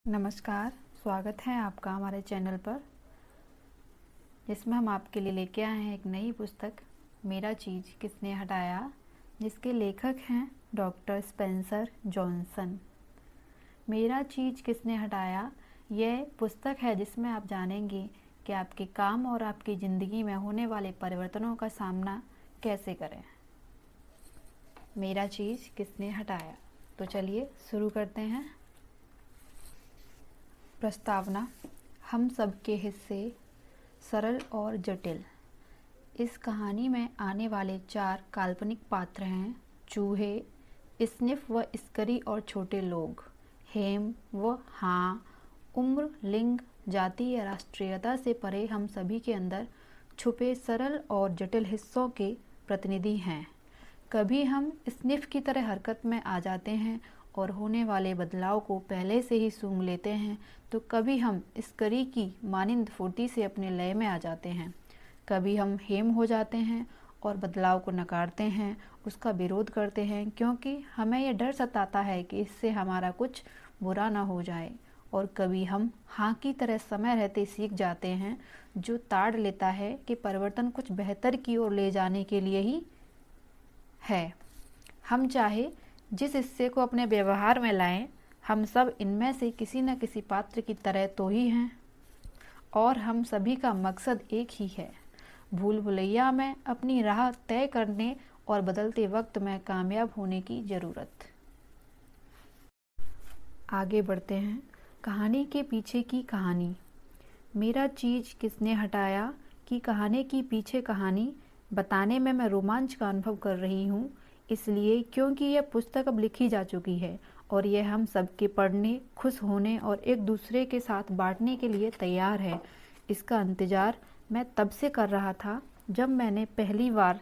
नमस्कार, स्वागत है आपका हमारे चैनल पर, जिसमें हम आपके लिए लेके आए हैं एक नई पुस्तक मेरा चीज़ किसने हटाया, जिसके लेखक हैं डॉक्टर स्पेंसर जॉनसन। मेरा चीज़ किसने हटाया यह पुस्तक है जिसमें आप जानेंगे कि आपके काम और आपकी ज़िंदगी में होने वाले परिवर्तनों का सामना कैसे करें। मेरा चीज़ किसने हटाया। तो चलिए शुरू करते हैं। प्रस्तावना। हम सबके हिस्से सरल और जटिल। इस कहानी में आने वाले 4 काल्पनिक पात्र हैं: चूहे, स्निफ व स्करी और छोटे लोग, हेम व हाँ। उम्र, लिंग, जाति या राष्ट्रीयता से परे हम सभी के अंदर छुपे सरल और जटिल हिस्सों के प्रतिनिधि हैं। कभी हम स्निफ की तरह हरकत में आ जाते हैं और होने वाले बदलाव को पहले से ही सूंघ लेते हैं, तो कभी हम स्करी की मानिंद फुर्ती से अपने लय में आ जाते हैं। कभी हम हेम हो जाते हैं और बदलाव को नकारते हैं, उसका विरोध करते हैं, क्योंकि हमें यह डर सताता है कि इससे हमारा कुछ बुरा ना हो जाए। और कभी हम हाँ की तरह समय रहते सीख जाते हैं, जो ताड़ लेता है कि परिवर्तन कुछ बेहतर की ओर ले जाने के लिए ही है। हम चाहे जिस हिस्से को अपने व्यवहार में लाएं, हम सब इनमें से किसी न किसी पात्र की तरह तो ही हैं, और हम सभी का मकसद एक ही है: भूल भुलैया में अपनी राह तय करने और बदलते वक्त में कामयाब होने की ज़रूरत। आगे बढ़ते हैं। कहानी के पीछे की कहानी। मेरा चीज़ किसने हटाया की कहानी की पीछे कहानी बताने में मैं रोमांच का अनुभव कर रही हूँ, इसलिए क्योंकि यह पुस्तक अब लिखी जा चुकी है और यह हम सबके पढ़ने, खुश होने और एक दूसरे के साथ बांटने के लिए तैयार है। इसका इंतज़ार मैं तब से कर रहा था जब मैंने पहली बार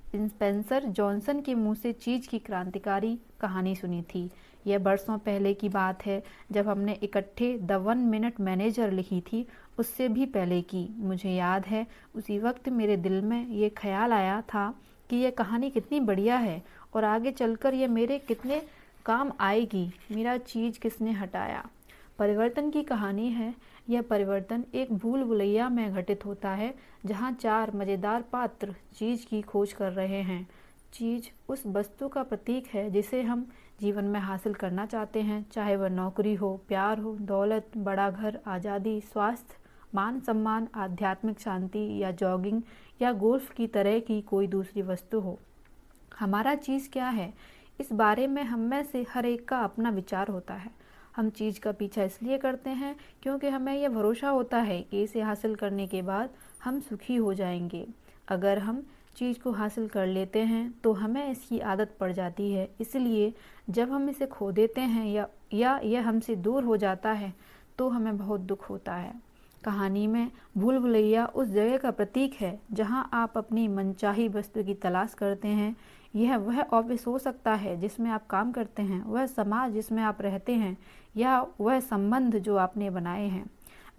स्पेंसर जॉनसन के मुंह से चीज़ की क्रांतिकारी कहानी सुनी थी। यह बरसों पहले की बात है, जब हमने इकट्ठे द 1 मिनट मैनेजर लिखी थी। उससे भी पहले की। मुझे याद है उसी वक्त मेरे दिल में ये ख्याल आया था कि यह कहानी कितनी बढ़िया है और आगे चलकर यह मेरे कितने काम आएगी। मेरा चीज़ किसने हटाया परिवर्तन की कहानी है। यह परिवर्तन एक भूल भुलैया में घटित होता है, जहाँ 4 मज़ेदार पात्र चीज़ की खोज कर रहे हैं। चीज़ उस वस्तु का प्रतीक है जिसे हम जीवन में हासिल करना चाहते हैं, चाहे वह नौकरी हो, प्यार हो, दौलत, बड़ा घर, आज़ादी, स्वास्थ्य, मान सम्मान, आध्यात्मिक शांति या जॉगिंग या गोल्फ की तरह की कोई दूसरी वस्तु हो। हमारा चीज़ क्या है, इस बारे में हम में से हर एक का अपना विचार होता है। हम चीज़ का पीछा इसलिए करते हैं क्योंकि हमें यह भरोसा होता है कि इसे हासिल करने के बाद हम सुखी हो जाएंगे। अगर हम चीज़ को हासिल कर लेते हैं तो हमें इसकी आदत पड़ जाती है, इसलिए जब हम इसे खो देते हैं या यह हमसे दूर हो जाता है तो हमें बहुत दुख होता है। कहानी में भूल भुलैया उस जगह का प्रतीक है जहां आप अपनी मनचाही वस्तु की तलाश करते हैं। यह वह ऑफिस हो सकता है जिसमें आप काम करते हैं, वह समाज जिसमें आप रहते हैं, या वह संबंध जो आपने बनाए हैं।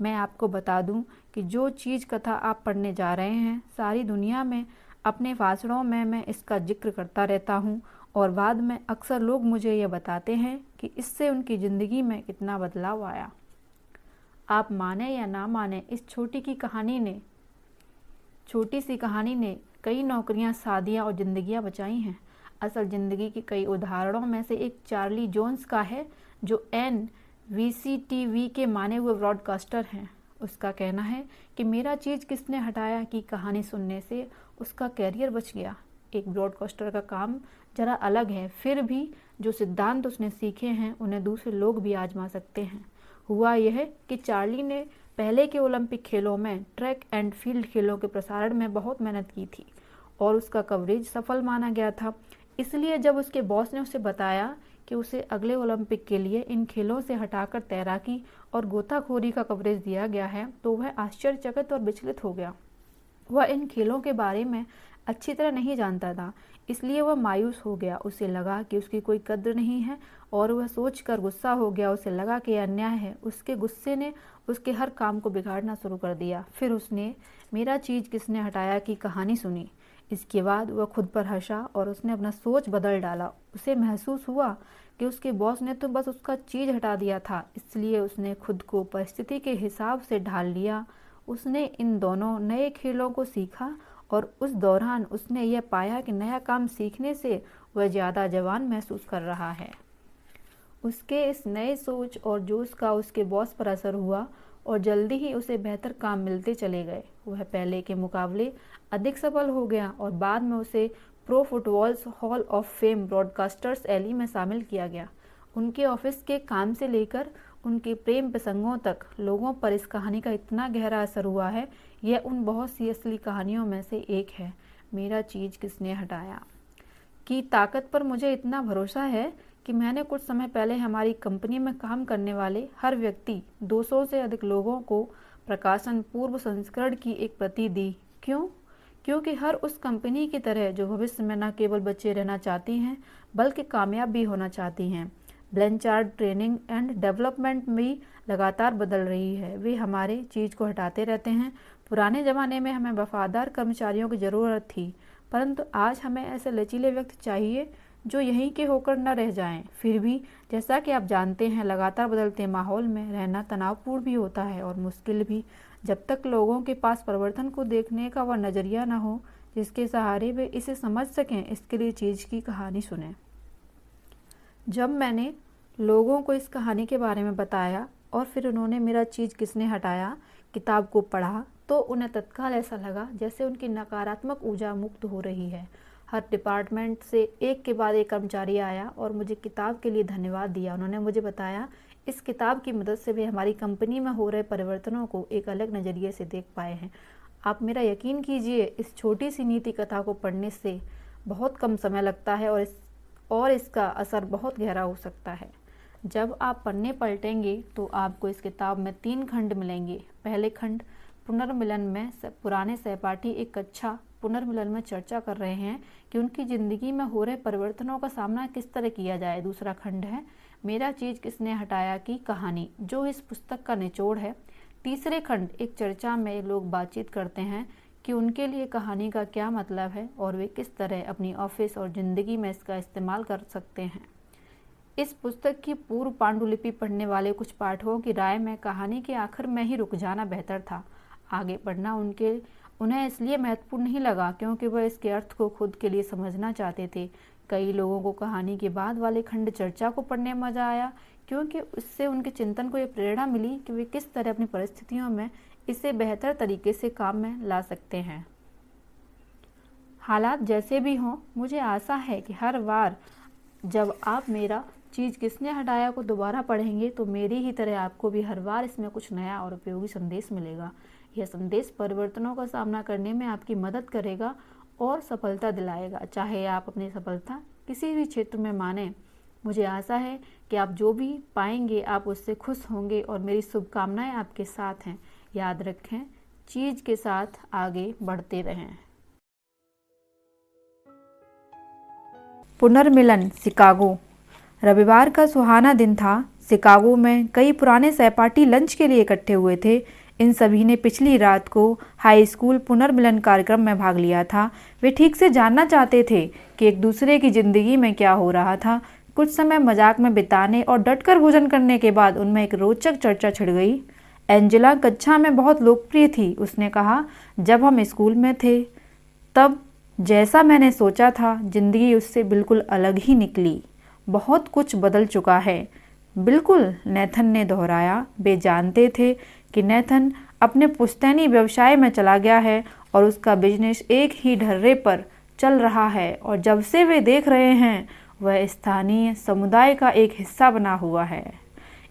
मैं आपको बता दूं कि जो चीज़ कथा आप पढ़ने जा रहे हैं, सारी दुनिया में अपने भाषणों में मैं इसका जिक्र करता रहता हूँ, और बाद में अक्सर लोग मुझे यह बताते हैं कि इससे उनकी ज़िंदगी में कितना बदलाव आया। आप माने या ना माने, इस छोटी सी कहानी ने कई नौकरियां, शादियां और ज़िंदगियां बचाई हैं। असल ज़िंदगी के कई उदाहरणों में से एक चार्ली जोन्स का है, जो NBC-TV के माने हुए ब्रॉडकास्टर हैं। उसका कहना है कि मेरा चीज़ किसने हटाया की कहानी सुनने से उसका कैरियर बच गया। एक ब्रॉडकास्टर का काम जरा अलग है, फिर भी जो सिद्धांत उसने सीखे हैं उन्हें दूसरे लोग भी आजमा सकते हैं। हुआ यह कि चार्ली ने पहले के ओलंपिक खेलों में ट्रैक एंड फील्ड खेलों के प्रसारण में बहुत मेहनत की थी और उसका कवरेज सफल माना गया था। इसलिए जब उसके बॉस ने उसे बताया कि उसे अगले ओलंपिक के लिए इन खेलों से हटाकर तैराकी और गोताखोरी का कवरेज दिया गया है, तो वह आश्चर्यचकित और विचलित हो गया। वह इन खेलों के बारे में अच्छी तरह नहीं जानता था, इसलिए वह मायूस हो गया। उसे लगा कि उसकी कोई कद्र नहीं है और वह सोचकर गुस्सा हो गया। उसे लगा कि यह अन्याय है। उसके गुस्से ने उसके हर काम को बिगाड़ना शुरू कर दिया। फिर उसने मेरा चीज़ किसने हटाया की कहानी सुनी। इसके बाद वह खुद पर हंसा और उसने अपना सोच बदल डाला। उसे महसूस हुआ कि उसके बॉस ने तो बस उसका चीज हटा दिया था, इसलिए उसने खुद को परिस्थिति के हिसाब से ढाल लिया। उसने इन दोनों नए खेलों को सीखा और उस दौरान उसने यह पाया कि नया काम सीखने से वह ज़्यादा जवान महसूस कर रहा है। उसके इस नए सोच और जोश का उसके बॉस पर असर हुआ और जल्दी ही उसे बेहतर काम मिलते चले गए। वह पहले के मुकाबले अधिक सफल हो गया और बाद में उसे pro footballs hall of fame broadcasters एली में शामिल किया गया। उनके ऑफिस के काम से लेकर उनके प्रेम प्रसंगों तक लोगों पर इस कहानी का इतना गहरा असर हुआ है। यह उन बहुत सी असली कहानियों में से एक है। मेरा चीज किसने हटाया की ताकत पर मुझे इतना भरोसा है कि मैंने कुछ समय पहले हमारी कंपनी में काम करने वाले हर व्यक्ति 200 से अधिक लोगों को प्रकाशन पूर्व संस्करण की एक प्रति दी। क्यों? क्योंकि हर उस कंपनी की तरह जो भविष्य में न केवल बचे रहना चाहती हैं बल्कि कामयाब भी होना चाहती हैं, ब्लैंचार्ड ट्रेनिंग एंड डेवलपमेंट भी लगातार बदल रही है। वे हमारे चीज़ को हटाते रहते हैं। पुराने ज़माने में हमें वफादार कर्मचारियों की ज़रूरत थी, परंतु आज हमें ऐसे लचीले व्यक्ति चाहिए जो यहीं के होकर न रह जाएं। फिर भी जैसा कि आप जानते हैं, लगातार बदलते माहौल में रहना तनावपूर्ण भी होता है और मुश्किल भी, जब तक लोगों के पास परिवर्तन को देखने का वह नज़रिया न हो जिसके सहारे वे इसे समझ सकें। इसके लिए चीज़ की कहानी सुनें। जब मैंने लोगों को इस कहानी के बारे में बताया और फिर उन्होंने मेरा चीज़ किसने हटाया किताब को पढ़ा तो उन्हें तत्काल ऐसा लगा जैसे उनकी नकारात्मक ऊर्जा मुक्त हो रही है। हर डिपार्टमेंट से एक के बाद एक कर्मचारी आया और मुझे किताब के लिए धन्यवाद दिया। उन्होंने मुझे बताया इस किताब की मदद से वे हमारी कंपनी में हो रहे परिवर्तनों को एक अलग नज़रिए से देख पाए हैं। आप मेरा यकीन कीजिए, इस छोटी सी नीति कथा को पढ़ने से बहुत कम समय लगता है और इसका असर बहुत गहरा हो सकता है। जब आप पन्ने पलटेंगे तो आपको इस किताब में 3 खंड मिलेंगे। पहले खंड पुनर्मिलन में पुराने सहपाठी एक अच्छा पुनर्मिलन में चर्चा कर रहे हैं कि उनकी ज़िंदगी में हो रहे परिवर्तनों का सामना किस तरह किया जाए। दूसरा खंड है मेरा चीज़ किसने हटाया की कहानी, जो इस पुस्तक का निचोड़ है। तीसरे खंड एक चर्चा में लोग बातचीत करते हैं कि उनके लिए कहानी का क्या मतलब है और वे किस तरह अपनी ऑफिस और ज़िंदगी में इसका इस्तेमाल कर सकते हैं। इस पुस्तक की पूर्व पांडुलिपि पढ़ने वाले कुछ पाठकों की राय में कहानी के आखिर में ही रुक जाना बेहतर था। आगे पढ़ना उन्हें इसलिए महत्वपूर्ण नहीं लगा क्योंकि वह इसके अर्थ को खुद के लिए समझना चाहते थे। कई लोगों को कहानी के बाद वाले खंड चर्चा को पढ़ने में मजा आया क्योंकि उससे उनके चिंतन को ये प्रेरणा मिली कि वे किस तरह अपनी परिस्थितियों में इसे बेहतर तरीके से काम में ला सकते हैं। हालात जैसे भी हों, मुझे आशा है कि हर बार जब आप मेरा चीज़ किसने हटाया को दोबारा पढ़ेंगे तो मेरी ही तरह आपको भी हर बार इसमें कुछ नया और उपयोगी संदेश मिलेगा। यह संदेश परिवर्तनों का सामना करने में आपकी मदद करेगा और सफलता दिलाएगा, चाहे आप अपनी सफलता किसी भी क्षेत्र में माने। मुझे आशा है कि आप जो भी पाएंगे आप उससे खुश होंगे और मेरी शुभकामनाएं आपके साथ हैं। याद रखें, चीज़ के साथ आगे बढ़ते रहें। पुनर्मिलन शिकागो। रविवार का सुहाना दिन था। शिकागो में कई पुराने सहपाठी लंच के लिए इकट्ठे हुए थे। इन सभी ने पिछली रात को हाई स्कूल पुनर्मिलन कार्यक्रम में भाग लिया था। वे ठीक से जानना चाहते थे कि एक दूसरे की ज़िंदगी में क्या हो रहा था। कुछ समय मजाक में बिताने और डटकर भोजन करने के बाद उनमें एक रोचक चर्चा छिड़ गई। एंजेला कक्षा में बहुत लोकप्रिय थी। उसने कहा, जब हम स्कूल में थे तब जैसा मैंने सोचा था ज़िंदगी उससे बिल्कुल अलग ही निकली। बहुत कुछ बदल चुका है। बिल्कुल, नेथन ने दोहराया। वे जानते थे कि नेथन अपने पुश्तैनी व्यवसाय में चला गया है और उसका बिजनेस एक ही ढर्रे पर चल रहा है और जब से वे देख रहे हैं वह स्थानीय समुदाय का एक हिस्सा बना हुआ है।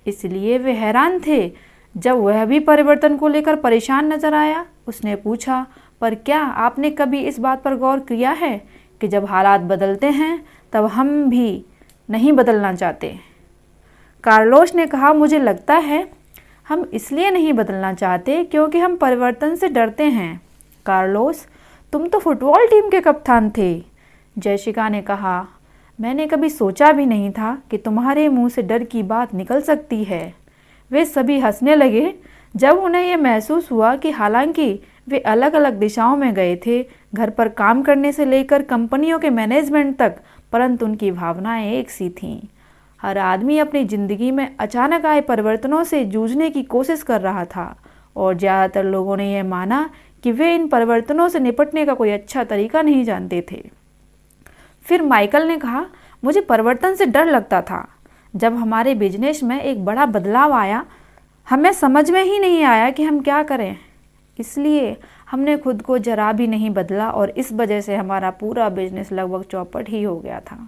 इसलिए वे हैरान थे जब वह भी परिवर्तन को लेकर परेशान नजर आया। उसने पूछा, पर क्या आपने कभी इस बात पर गौर किया है कि जब हालात बदलते हैं तब हम भी नहीं बदलना चाहते? कार्लोस ने कहा, मुझे लगता है हम इसलिए नहीं बदलना चाहते क्योंकि हम परिवर्तन से डरते हैं। कार्लोस, तुम तो फुटबॉल टीम के कप्तान थे। जैशिका ने कहा, मैंने कभी सोचा भी नहीं था कि तुम्हारे मुंह से डर की बात निकल सकती है। वे सभी हंसने लगे जब उन्हें यह महसूस हुआ कि हालांकि वे अलग अलग दिशाओं में गए थे, घर पर काम करने से लेकर कंपनियों के मैनेजमेंट तक, परंतु उनकी भावनाएं एक सी थीं। हर आदमी अपनी ज़िंदगी में अचानक आए परिवर्तनों से जूझने की कोशिश कर रहा था और ज़्यादातर लोगों ने यह माना कि वे इन परिवर्तनों से निपटने का कोई अच्छा तरीका नहीं जानते थे। फिर माइकल ने कहा, मुझे परिवर्तन से डर लगता था। जब हमारे बिजनेस में एक बड़ा बदलाव आया, हमें समझ में ही नहीं आया कि हम क्या करें। इसलिए हमने खुद को जरा भी नहीं बदला और इस वजह से हमारा पूरा बिजनेस लगभग चौपट ही हो गया था।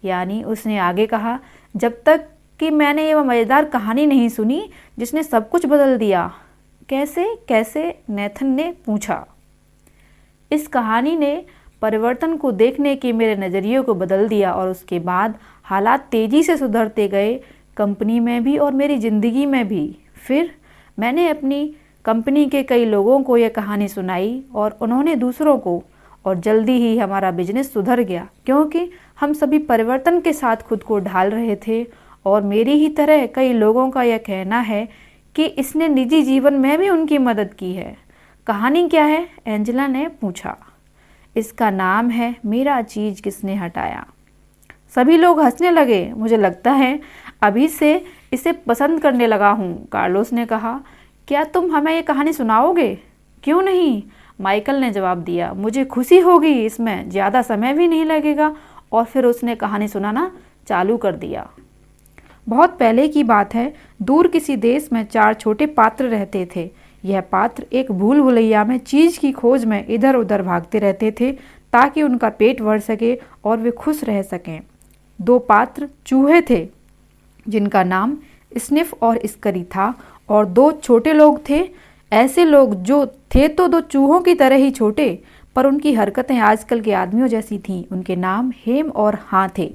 यानी उसने आगे कहा, जब तक कि मैंने ये मज़ेदार कहानी नहीं सुनी जिसने सब कुछ बदल दिया। कैसे कैसे? नेथन ने पूछा। इस कहानी ने परिवर्तन को देखने के मेरे नज़रिए को बदल दिया और उसके बाद हालात तेज़ी से सुधरते गए, कंपनी में भी और मेरी ज़िंदगी में भी। फिर मैंने अपनी कंपनी के कई लोगों को यह कहानी सुनाई और उन्होंने दूसरों को, और जल्दी ही हमारा बिजनेस सुधर गया क्योंकि हम सभी परिवर्तन के साथ खुद को ढाल रहे थे। और मेरी ही तरह कई लोगों का यह कहना है कि इसने निजी जीवन में भी उनकी मदद की है। कहानी क्या है? एंजेला ने पूछा। इसका नाम है मेरा चीज किसने हटाया। सभी लोग हंसने लगे। मुझे लगता है अभी से इसे पसंद करने लगा हूँ, कार्लोस ने कहा। क्या तुम हमें ये कहानी सुनाओगे? क्यों नहीं, माइकल ने जवाब दिया। मुझे खुशी होगी, इसमें ज़्यादा समय भी नहीं लगेगा। और फिर उसने कहानी सुनाना चालू कर दिया। बहुत पहले की बात है, दूर किसी देश में 4 छोटे पात्र रहते थे। यह पात्र एक भूल भुलैया में चीज़ की खोज में इधर उधर भागते रहते थे ताकि उनका पेट भर सके और वे खुश रह सकें। 2 पात्र चूहे थे जिनका नाम स्निफ और स्करी था, और 2 छोटे लोग थे, ऐसे लोग जो थे तो 2 चूहों की तरह ही छोटे, पर उनकी हरकतें आजकल के आदमियों जैसी थीं। उनके नाम हेम और हाँ थे।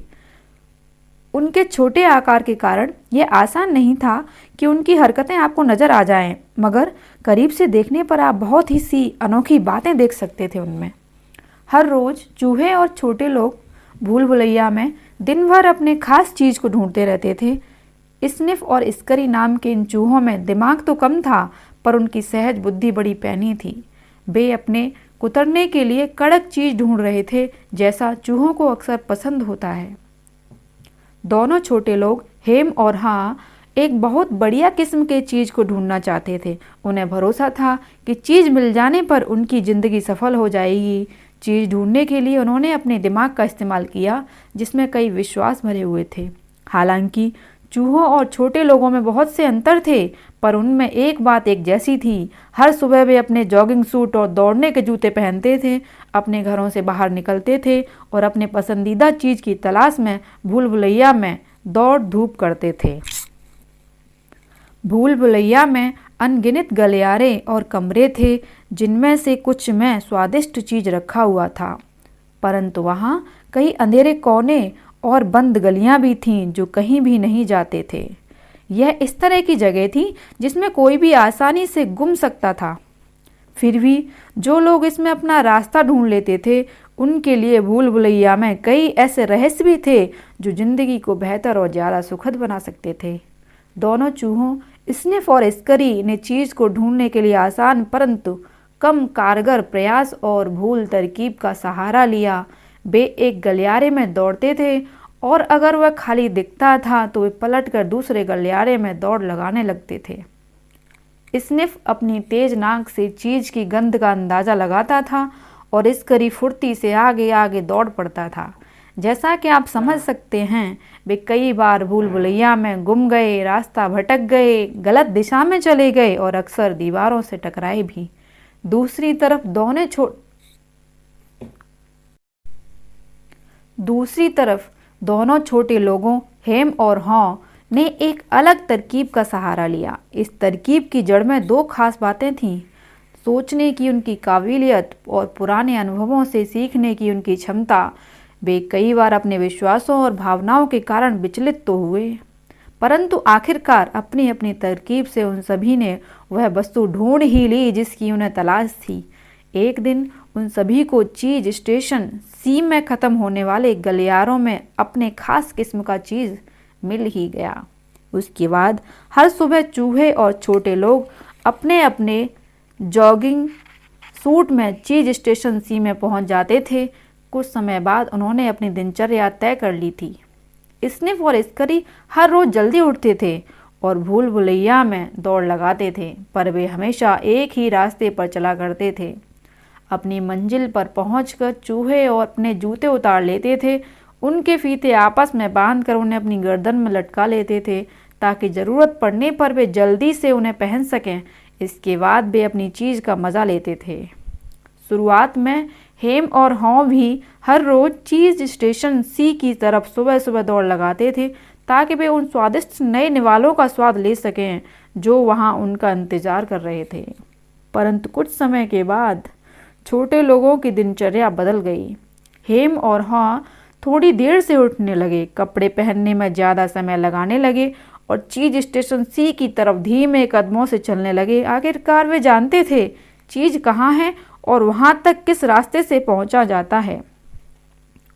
उनके छोटे आकार के कारण यह आसान नहीं था कि उनकी हरकतें आपको नज़र आ जाएं, मगर करीब से देखने पर आप बहुत ही सी अनोखी बातें देख सकते थे उनमें। हर रोज़ चूहे और छोटे लोग भूल भुलैया में दिन भर अपने खास चीज़ को ढूंढते रहते थे। स्निफ और स्करी नाम के इन चूहों में दिमाग तो कम था, पर उनकी सहज बुद्धि बड़ी पैनी थी। वे अपने कुतरने के लिए कड़क चीज़ ढूंढ रहे थे, जैसा चूहों को अक्सर पसंद होता है। दोनों छोटे लोग हेम और हाँ एक बहुत बढ़िया किस्म के चीज़ को ढूंढना चाहते थे। उन्हें भरोसा था कि चीज़ मिल जाने पर उनकी ज़िंदगी सफल हो जाएगी। चीज़ ढूंढने के लिए उन्होंने अपने दिमाग का इस्तेमाल किया, जिसमें कई विश्वास भरे हुए थे। हालांकि चूहों और छोटे लोगों में बहुत से अंतर थे, पर उनमें एक बात एक जैसी थी। हर सुबह वे अपने जॉगिंग सूट और दौड़ने के जूते पहनते थे, अपने घरों से बाहर निकलते थे और अपने पसंदीदा चीज़ की तलाश में भूल भुलैया में दौड़ धूप करते थे। भूल भुलैया में अनगिनत गलियारे और कमरे थे, जिनमें से कुछ में स्वादिष्ट चीज़ रखा हुआ था, परंतु वहाँ कई अंधेरे कोने और बंद गलियाँ भी थीं जो कहीं भी नहीं जाते थे। यह इस तरह की जगह थी जिसमें कोई भी आसानी से गुम सकता था। फिर भी जो लोग इसमें अपना रास्ता ढूंढ लेते थे, उनके लिए भूल भुलैया में कई ऐसे रहस्य भी थे जो जिंदगी को बेहतर और ज़्यादा सुखद बना सकते थे। दोनों चूहों स्निफ और स्करी ने चीज़ को ढूंढने के लिए आसान परंतु कम कारगर प्रयास और भूल तरकीब का सहारा लिया। वे एक गलियारे में दौड़ते थे और अगर वह खाली दिखता था तो वे पलटकर दूसरे गलियारे में दौड़ लगाने लगते थे। स्निफ अपनी तेज नाक से चीज़ की गंध का अंदाज़ा लगाता था और स्करी फुर्ती से आगे आगे दौड़ पड़ता था। जैसा कि आप समझ सकते हैं, वे कई बार भूल भुलैया में गुम गए, रास्ता भटक गए, गलत दिशा में चले गए और अक्सर दीवारों से टकराए भी। दूसरी तरफ दोनों छोटे लोगों हेम और हॉ ने एक अलग तरकीब का सहारा लिया। इस तरकीब की जड़ में 2 खास बातें थीं: सोचने की उनकी काबिलियत और पुराने अनुभवों से सीखने की उनकी क्षमता। वे कई बार अपने विश्वासों और भावनाओं के कारण विचलित तो हुए, परंतु आखिरकार अपनी अपनी तरकीब से उन सभी ने वह वस्तु ढूंढ ही ली जिसकी उन्हें तलाश थी। एक दिन उन सभी को चीज स्टेशन सी में ख़त्म होने वाले गलियारों में अपने खास किस्म का चीज़ मिल ही गया। उसके बाद हर सुबह चूहे और छोटे लोग अपने अपने जॉगिंग सूट में चीज स्टेशन सी में पहुंच जाते थे। कुछ समय बाद उन्होंने अपनी दिनचर्या तय कर ली थी। स्निफ और स्करी हर रोज जल्दी उठते थे और भूल भुलैया में दौड़ लगाते थे, पर वे हमेशा एक ही रास्ते पर चला करते थे। अपनी मंजिल पर पहुंचकर चूहे और अपने जूते उतार लेते थे। उनके फीते आपस में बांधकर उन्हें अपनी गर्दन में लटका लेते थे ताकि ज़रूरत पड़ने पर वे जल्दी से उन्हें पहन सकें। इसके बाद वे अपनी चीज़ का मज़ा लेते थे। शुरुआत में हेम और हॉ भी हर रोज़ चीज़ स्टेशन सी की तरफ सुबह सुबह दौड़ लगाते थे ताकि वे उन स्वादिष्ट नए निवालों का स्वाद ले सकें जो वहां उनका इंतज़ार कर रहे थे। परंतु कुछ समय के बाद छोटे लोगों की दिनचर्या बदल गई। हेम और हॉ थोड़ी देर से उठने लगे, कपड़े पहनने में ज़्यादा समय लगाने लगे और चीज़ स्टेशन सी की तरफ धीमे कदमों से चलने लगे। आखिरकार वे जानते थे चीज़ कहाँ है और वहाँ तक किस रास्ते से पहुँचा जाता है।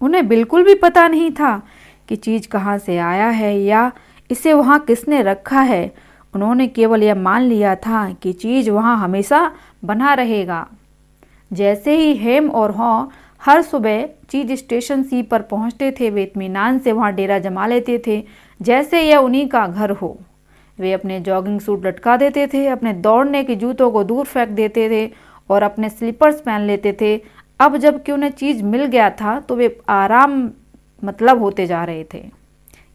उन्हें बिल्कुल भी पता नहीं था कि चीज़ कहाँ से आया है या इसे वहाँ किसने रखा है। उन्होंने केवल यह मान लिया था कि चीज़ वहाँ हमेशा बना रहेगा। जैसे ही हेम और हॉ हर सुबह चीज़ स्टेशन सी पर पहुँचते थे, वे इत्मीनान से वहाँ डेरा जमा लेते थे जैसे यह उन्हीं का घर हो। वे अपने जॉगिंग सूट लटका देते थे, अपने दौड़ने के जूतों को दूर फेंक देते थे और अपने स्लीपर्स पहन लेते थे। अब जबकि उन्हें चीज़ मिल गया था तो वे आराम मतलब होते जा रहे थे।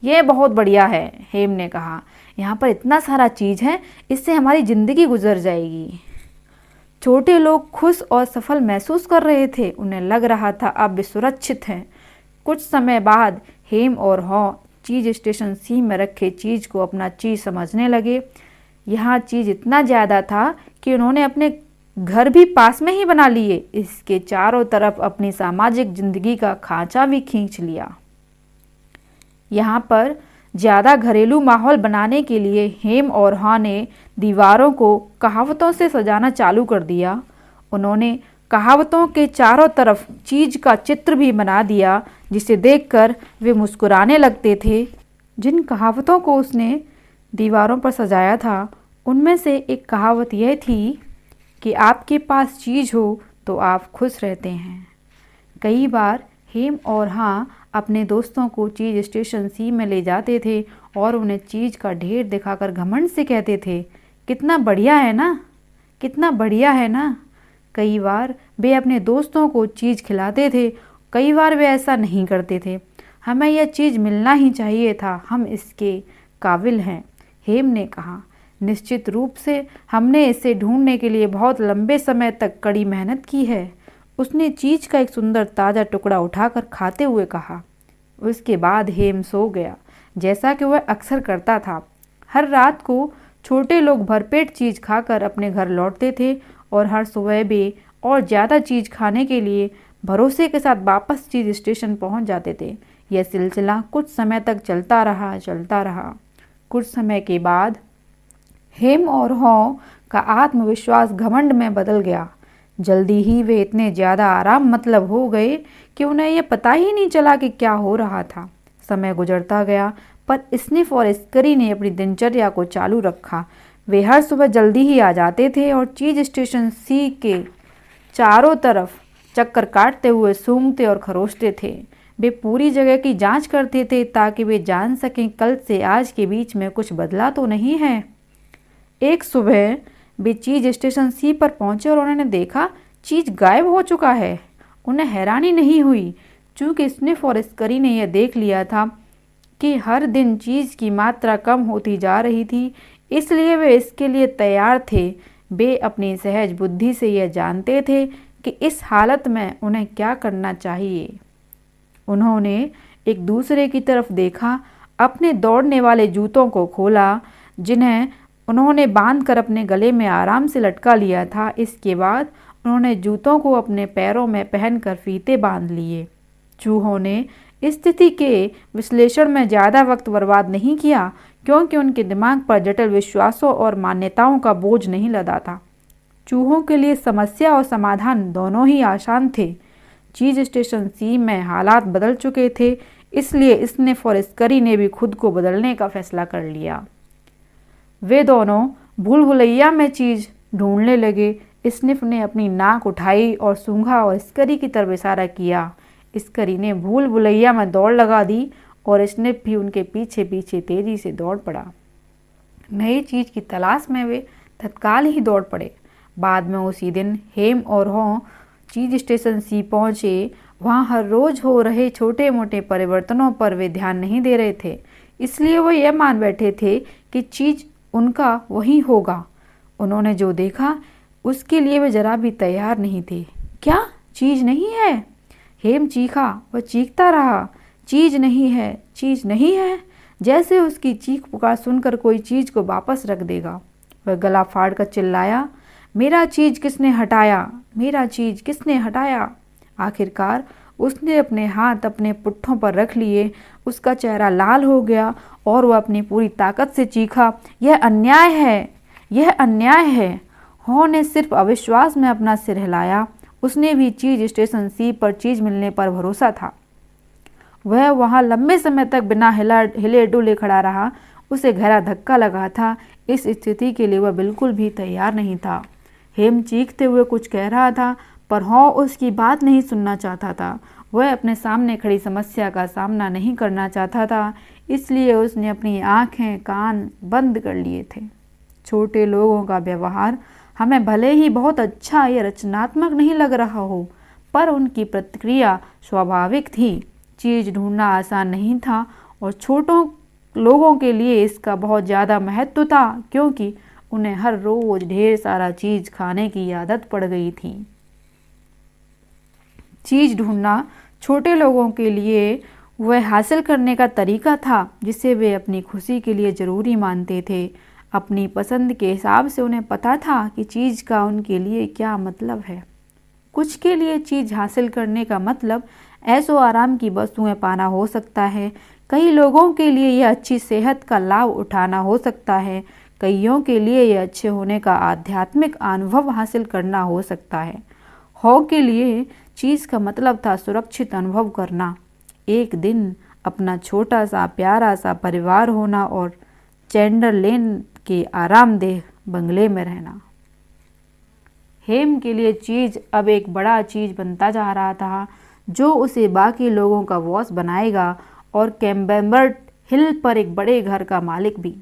यह बहुत बढ़िया है, हेम ने कहा। यहाँ पर इतना सारा चीज़ है, इससे हमारी ज़िंदगी गुजर जाएगी। छोटे लोग खुश और सफल महसूस कर रहे थे। उन्हें लग रहा था अब वे सुरक्षित हैं। कुछ समय बाद हेम और हॉ चीज़ स्टेशन सी में रखे चीज़ को अपना चीज़ समझने लगे। यहाँ चीज़ इतना ज़्यादा था कि उन्होंने अपने घर भी पास में ही बना लिए। इसके चारों तरफ अपनी सामाजिक जिंदगी का खांचा भी खींच लिया। यहाँ पर ज़्यादा घरेलू माहौल बनाने के लिए हेम और हॉ ने दीवारों को कहावतों से सजाना चालू कर दिया। उन्होंने कहावतों के चारों तरफ चीज़ का चित्र भी बना दिया जिसे देखकर वे मुस्कुराने लगते थे। जिन कहावतों को उसने दीवारों पर सजाया था उनमें से एक कहावत यह थी कि आपके पास चीज़ हो तो आप खुश रहते हैं। कई बार हेम और हॉ अपने दोस्तों को चीज़ स्टेशन सी में ले जाते थे और उन्हें चीज़ का ढेर दिखाकर घमंड से कहते थे, कितना बढ़िया है ना, कितना बढ़िया है ना। कई बार वे अपने दोस्तों को चीज़ खिलाते थे, कई बार वे ऐसा नहीं करते थे। हमें यह चीज़ मिलना ही चाहिए था, हम इसके काबिल हैं, हेम ने कहा। निश्चित रूप से हमने इसे ढूंढने के लिए बहुत लंबे समय तक कड़ी मेहनत की है। उसने चीज़ का एक सुंदर ताज़ा टुकड़ा उठाकर खाते हुए कहा। उसके बाद हेम सो गया, जैसा कि वह अक्सर करता था। हर रात को छोटे लोग भरपेट चीज़ खाकर अपने घर लौटते थे और हर सुबह वे और ज़्यादा चीज़ खाने के लिए भरोसे के साथ वापस चीज़ स्टेशन पहुंच जाते थे। यह सिलसिला कुछ समय तक चलता रहा। कुछ समय के बाद हेम और हॉ का आत्मविश्वास घमंड में बदल गया। जल्दी ही वे इतने ज़्यादा आराम मतलब हो गए कि उन्हें यह पता ही नहीं चला कि क्या हो रहा था। समय गुजरता गया, पर स्निफ और स्करी ने अपनी दिनचर्या को चालू रखा। वे हर सुबह जल्दी ही आ जाते थे और चीज़ स्टेशन सी के चारों तरफ चक्कर काटते हुए सूंघते और खरोचते थे। वे पूरी जगह की जांच करते थे ताकि वे जान सकें कल से आज के बीच में कुछ बदला तो नहीं है। एक सुबह वे चीज़ स्टेशन सी पर पहुंचे और उन्होंने देखा चीज़ गायब हो चुका है। उन्हें हैरानी नहीं हुई, चूँकि स्निफ और स्करी ने यह देख लिया था कि हर दिन चीज़ की मात्रा कम होती जा रही थी, इसलिए वे इसके लिए तैयार थे। वे अपनी सहज बुद्धि से यह जानते थे कि इस हालत में उन्हें क्या करना चाहिए। उन्होंने एक दूसरे की तरफ देखा, अपने दौड़ने वाले जूतों को खोला जिन्हें उन्होंने बांधकर अपने गले में आराम से लटका लिया था। इसके बाद उन्होंने जूतों को अपने पैरों में पहनकर फीते बांध लिए। चूहों ने स्थिति के विश्लेषण में ज़्यादा वक्त बर्बाद नहीं किया, क्योंकि उनके दिमाग पर जटिल विश्वासों और मान्यताओं का बोझ नहीं लदा था। चूहों के लिए समस्या और समाधान दोनों ही आसान थे। चीज़ स्टेशन सी में हालात बदल चुके थे, इसलिए स्निफ और स्करी ने भी खुद को बदलने का फैसला कर लिया। वे दोनों भूल भुलैया में चीज़ ढूंढने लगे। स्निफ ने अपनी नाक उठाई और सूंघा और स्करी की तरफ इशारा किया। स्करी ने भूल भुलैया में दौड़ लगा दी और स्निफ भी उनके पीछे पीछे तेजी से दौड़ पड़ा। नई चीज की तलाश में वे तत्काल ही दौड़ पड़े। बाद में उसी दिन हेम और हॉ चीज स्टेशन सी पहुंचे। वहां हर रोज हो रहे छोटे मोटे परिवर्तनों पर वे ध्यान नहीं दे रहे थे, इसलिए वो यह मान बैठे थे कि चीज उनका वही होगा। उन्होंने जो देखा उसके लिए वे जरा भी तैयार नहीं थे। क्या चीज नहीं है? हेम चीखा। वह चीखता रहा, चीज नहीं है, चीज नहीं है, जैसे उसकी चीख पुकार सुनकर कोई चीज को वापस रख देगा। वह गला फाड़ कर चिल्लाया, मेरा चीज किसने हटाया, मेरा चीज किसने हटाया। आखिरकार उसने अपने हाथ अपने पुट्ठों पर रख लिए। उसका चेहरा लाल हो गया और वह अपनी पूरी ताकत से चीखा, यह अन्याय है, यह अन्याय है। हॉ ने सिर्फ अविश्वास में अपना सिर हिलाया। उसने भी चीज स्टेशन सी पर चीज मिलने पर भरोसा था। वह वहां लंबे समय तक बिना हिले डुले खड़ा रहा। उसे गहरा धक्का लगा था। इस स्थिति के लिए वह बिल्कुल भी तैयार नहीं था। हेम चीखते हुए कुछ कह रहा था, पर हॉ उसकी बात नहीं सुनना चाहता था। वह अपने सामने खड़ी समस्या का सामना नहीं करना चाहता था, इसलिए उसने अपनी आंखें कान बंद कर लिए थे। छोटे लोगों का व्यवहार हमें भले ही बहुत अच्छा या रचनात्मक नहीं लग रहा हो, पर उनकी प्रतिक्रिया स्वाभाविक थी। चीज ढूंढना आसान नहीं था और छोटों लोगों के लिए इसका बहुत ज़्यादा महत्व था, क्योंकि उन्हें हर रोज ढेर सारा चीज खाने की आदत पड़ गई थी। चीज ढूंढना छोटे लोगों के लिए वह हासिल करने का तरीका था जिसे वे अपनी खुशी के लिए ज़रूरी मानते थे। अपनी पसंद के हिसाब से उन्हें पता था कि चीज़ का उनके लिए क्या मतलब है। कुछ के लिए चीज़ हासिल करने का मतलब ऐशो आराम की वस्तुएं पाना हो सकता है। कई लोगों के लिए यह अच्छी सेहत का लाभ उठाना हो सकता है। कईयों के लिए यह अच्छे होने का आध्यात्मिक अनुभव हासिल करना हो सकता है। हॉ के लिए चीज़ का मतलब था सुरक्षित अनुभव करना, एक दिन अपना छोटा सा प्यारा सा परिवार होना और चैंडरलेन के आरामदेह बंगले में रहना। हेम के लिए चीज़ अब एक बड़ा चीज़ बनता जा रहा था, जो उसे बाकी लोगों का बॉस बनाएगा और कैम्बरबर्ट हिल पर एक बड़े घर का मालिक भी।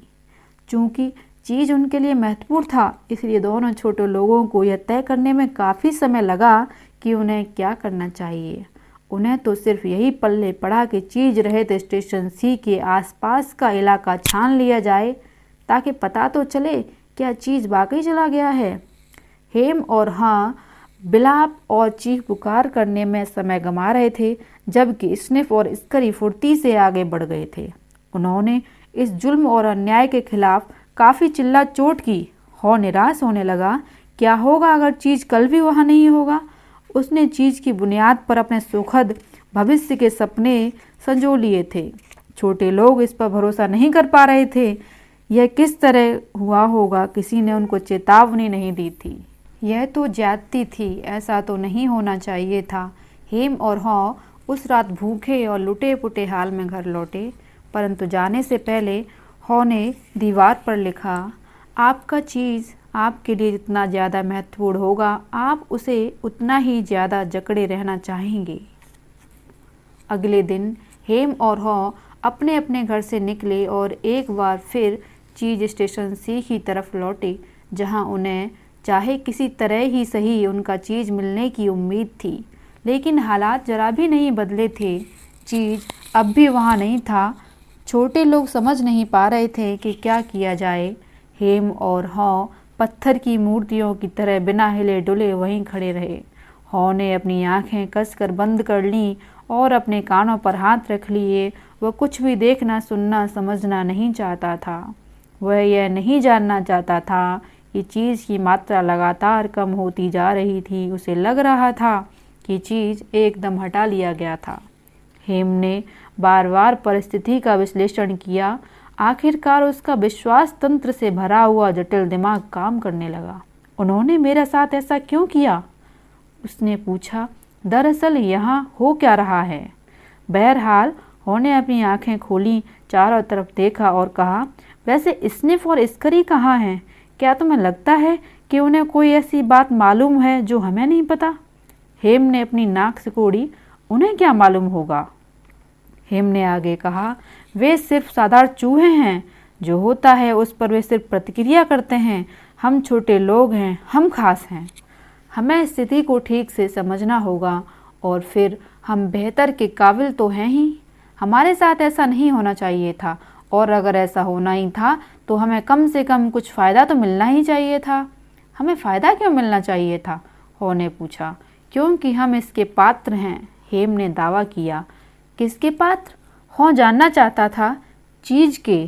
चूंकि चीज़ उनके लिए महत्वपूर्ण था, इसलिए दोनों छोटे लोगों को यह तय करने में काफ़ी समय लगा कि उन्हें क्या करना चाहिए। उन्हें तो सिर्फ यही पल्ले पड़ा कि चीज़ रहित स्टेशन सी के आसपास का इलाका छान लिया जाए, ताकि पता तो चले क्या चीज़ वाकई चला गया है। हेम और हाँ बिलाप और चीख पुकार करने में समय गंवा रहे थे, जबकि स्निफ और स्करी फुर्ती से आगे बढ़ गए थे। उन्होंने इस जुल्म और अन्याय के खिलाफ काफ़ी चिल्ला चोट की। हॉ निराश होने लगा। क्या होगा अगर चीज़ कल भी वहाँ नहीं होगा? उसने चीज़ की बुनियाद पर अपने सुखद भविष्य के सपने संजो लिए थे। छोटे लोग इस पर भरोसा नहीं कर पा रहे थे। यह किस तरह हुआ होगा, किसी ने उनको चेतावनी नहीं दी थी। यह तो ज्यादती थी, ऐसा तो नहीं होना चाहिए था। हेम और हॉ उस रात भूखे और लुटे पुटे हाल में घर लौटे, परंतु जाने से पहले हॉ ने दीवार पर लिखा, आपका चीज़ आपके लिए जितना ज़्यादा महत्वपूर्ण होगा, आप उसे उतना ही ज़्यादा जकड़े रहना चाहेंगे। अगले दिन हेम और हॉ अपने अपने घर से निकले और एक बार फिर चीज स्टेशन सी की तरफ लौटे, जहां उन्हें चाहे किसी तरह ही सही उनका चीज़ मिलने की उम्मीद थी। लेकिन हालात जरा भी नहीं बदले थे। चीज़ अब भी वहां नहीं था। छोटे लोग समझ नहीं पा रहे थे कि क्या किया जाए। हेम और हॉ पत्थर की मूर्तियों की तरह बिना हिले डुले वहीं खड़े रहे। हॉ ने अपनी आंखें कसकर बंद कर लीं और अपने कानों पर हाथ रख लिए। वह कुछ भी देखना, सुनना, समझना नहीं चाहता था। वह यह नहीं जानना चाहता था कि चीज़ की मात्रा लगातार कम होती जा रही थी। उसे लग रहा था कि चीज़ एकदम हटा लिया गया था। हेम ने बार बार परिस्थिति का विश्लेषण किया। आखिरकार उसका विश्वास तंत्र से भरा हुआ जटिल दिमाग काम करने लगा। उन्होंने मेरे साथ ऐसा क्यों किया? उसने पूछा। दरअसल यहाँ हो क्या रहा है? बहरहाल हॉ ने अपनी आंखें खोली, चारों तरफ देखा और कहा, वैसे स्निफ और स्करी कहाँ हैं? क्या तुम्हें लगता है कि उन्हें कोई ऐसी बात मालूम है जो हमें नहीं पता? हेम ने अपनी नाक सिकोड़ी। उन्हें क्या मालूम होगा? हेम ने आगे कहा, वे सिर्फ साधारण चूहे हैं। जो होता है उस पर वे सिर्फ प्रतिक्रिया करते हैं। हम छोटे लोग हैं, हम खास हैं। हमें स्थिति को ठीक से समझना होगा और फिर हम बेहतर के काबिल तो हैं ही। हमारे साथ ऐसा नहीं होना चाहिए था, और अगर ऐसा होना ही था तो हमें कम से कम कुछ फ़ायदा तो मिलना ही चाहिए था। हमें फ़ायदा क्यों मिलना चाहिए था? हो ने पूछा। क्योंकि हम इसके पात्र हैं, हेम ने दावा किया। किसके पात्र? हो जानना चाहता था। चीज़ के।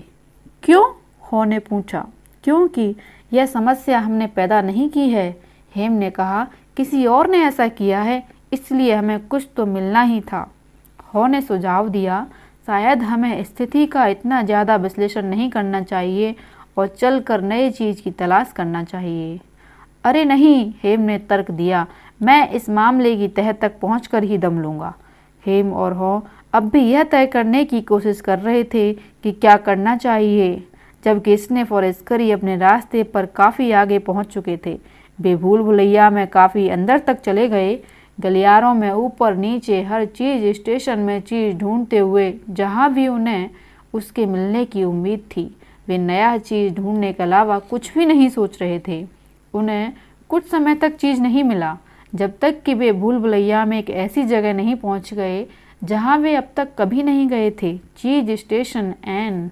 क्यों? हो ने पूछा। क्योंकि यह समस्या हमने पैदा नहीं की है, हेम ने कहा। किसी और ने ऐसा किया है, इसलिए हमें कुछ तो मिलना ही था। हो ने सुझाव दिया, शायद हमें स्थिति का इतना ज़्यादा विश्लेषण नहीं करना चाहिए और चलकर नई चीज़ की तलाश करना चाहिए। अरे नहीं, हेम ने तर्क दिया, मैं इस मामले की तह तक पहुंचकर ही दम लूँगा। हेम और हो अब भी यह तय करने की कोशिश कर रहे थे कि क्या करना चाहिए, जबकि स्निफ और स्करी अपने रास्ते पर काफ़ी आगे पहुंच चुके थे। वे भूल भुलैया में काफ़ी अंदर तक चले गए, गलियारों में ऊपर नीचे हर चीज़, स्टेशन में चीज़ ढूंढते हुए जहां भी उन्हें उसके मिलने की उम्मीद थी। वे नया चीज़ ढूंढने के अलावा कुछ भी नहीं सोच रहे थे। उन्हें कुछ समय तक चीज़ नहीं मिला, जब तक कि वे भूल भुलैया में एक ऐसी जगह नहीं पहुंच गए जहां वे अब तक कभी नहीं गए थे, चीज़ स्टेशन एन।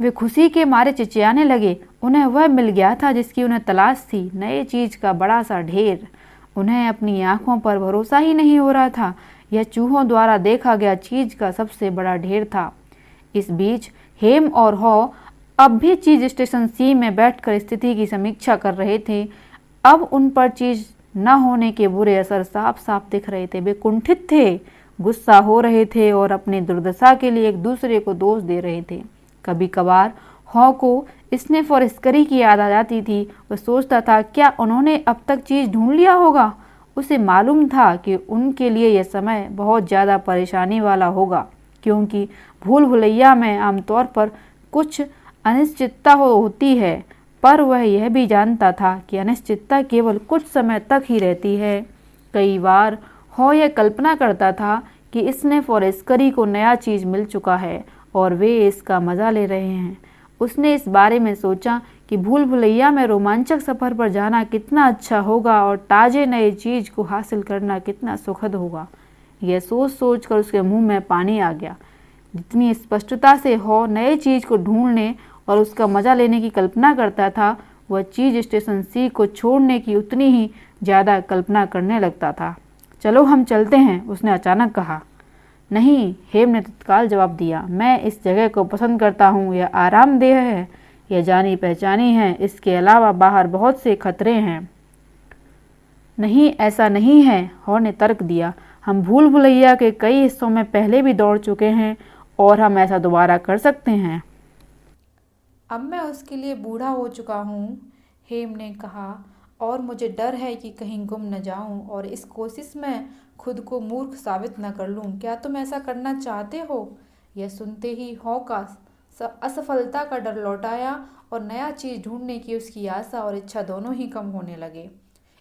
वे खुशी के मारे चिचियाने लगे। उन्हें वह मिल गया था जिसकी उन्हें तलाश थी, नए चीज़ का बड़ा सा ढेर। उन्हें अपनी आंखों पर भरोसा ही नहीं हो रहा था। यह चूहों द्वारा देखा गया चीज़ का सबसे बड़ा ढेर था। इस बीच हेम और हो अब भी चीज़ स्टेशन सी में बैठकर स्थिति की समीक्षा कर रहे थे। अब उन पर चीज़ न होने के बुरे असर साफ साफ दिख रहे थे। वे कुंठित थे, गुस्सा हो रहे थे और अपनी दुर्दशा के लिए एक दूसरे को दोष दे रहे थे। कभी कभार हो को स्निफ और स्करी की याद आ जाती थी। वह सोचता था, क्या उन्होंने अब तक चीज़ ढूंढ लिया होगा? उसे मालूम था कि उनके लिए यह समय बहुत ज़्यादा परेशानी वाला होगा, क्योंकि भूल भुलैया में आमतौर पर कुछ अनिश्चितता होती है, पर वह यह भी जानता था कि अनिश्चितता केवल कुछ समय तक ही रहती है। कई बार हो यह कल्पना करता था कि स्निफ और स्करी को नया चीज़ मिल चुका है और वे इसका मज़ा ले रहे हैं। उसने इस बारे में सोचा कि भूल भुलैया में रोमांचक सफ़र पर जाना कितना अच्छा होगा और ताज़े नए चीज़ को हासिल करना कितना सुखद होगा। यह सोच सोच कर उसके मुंह में पानी आ गया। जितनी स्पष्टता से हो नए चीज़ को ढूंढने और उसका मज़ा लेने की कल्पना करता था, वह चीज़ स्टेशन सी को छोड़ने की उतनी ही ज़्यादा कल्पना करने लगता था। चलो हम चलते हैं, उसने अचानक कहा। नहीं, हेम ने तत्काल जवाब दिया, मैं इस जगह को पसंद करता हूँ। यह आरामदेह है, यह जानी पहचानी है। इसके अलावा बाहर बहुत से खतरे हैं। नहीं, ऐसा नहीं है, हो ने तर्क दिया। हम भूल भुलैया के कई हिस्सों में पहले भी दौड़ चुके हैं और हम ऐसा दोबारा कर सकते हैं। अब मैं उसके लिए बूढ़ा हो चुका हूँ, हेम ने कहा, और मुझे डर है कि कहीं गुम न जाऊं और इस कोशिश में खुद को मूर्ख साबित न कर लूं। क्या तुम ऐसा करना चाहते हो? यह सुनते ही हो का असफलता का डर लौट आया और नया चीज़ ढूंढने की उसकी आशा और इच्छा दोनों ही कम होने लगे।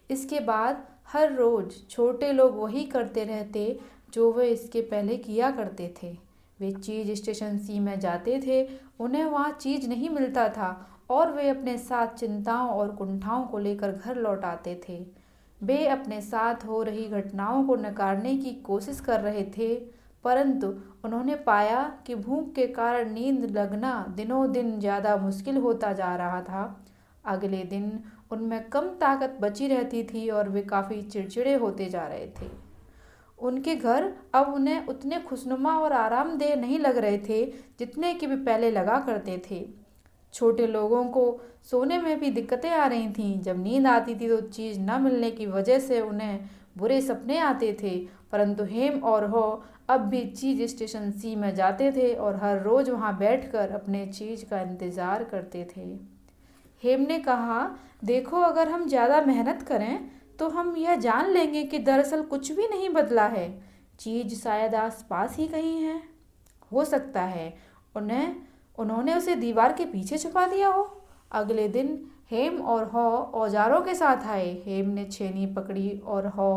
इसके बाद हर रोज़ छोटे लोग वही करते रहते जो वे इसके पहले किया करते थे। वे चीज़ स्टेशन सी में जाते थे। उन्हें वहाँ चीज़ नहीं मिलता था और वे अपने साथ चिंताओं और कुंठाओं को लेकर घर लौट आते थे। वे अपने साथ हो रही घटनाओं को नकारने की कोशिश कर रहे थे, परंतु उन्होंने पाया कि भूख के कारण नींद लगना दिनों दिन ज़्यादा मुश्किल होता जा रहा था। अगले दिन उनमें कम ताकत बची रहती थी और वे काफ़ी चिड़चिड़े होते जा रहे थे। उनके घर अब उन्हें उतने खुशनुमा और आरामदेह नहीं लग रहे थे जितने कि वे पहले लगा करते थे। छोटे लोगों को सोने में भी दिक्कतें आ रही थीं। जब नींद आती थी तो चीज़ न मिलने की वजह से उन्हें बुरे सपने आते थे, परंतु हेम और हो अब भी चीज़ स्टेशन सी में जाते थे और हर रोज़ वहाँ बैठकर अपने चीज़ का इंतज़ार करते थे। हेम ने कहा, देखो, अगर हम ज़्यादा मेहनत करें तो हम यह जान लेंगे कि दरअसल कुछ भी नहीं बदला है। चीज़ शायद आस पास ही कहीं है। हो सकता है उन्हें उन्होंने उसे दीवार के पीछे छुपा दिया हो। अगले दिन हेम और हॉ औजारों के साथ आए। हेम ने छेनी पकड़ी और हॉ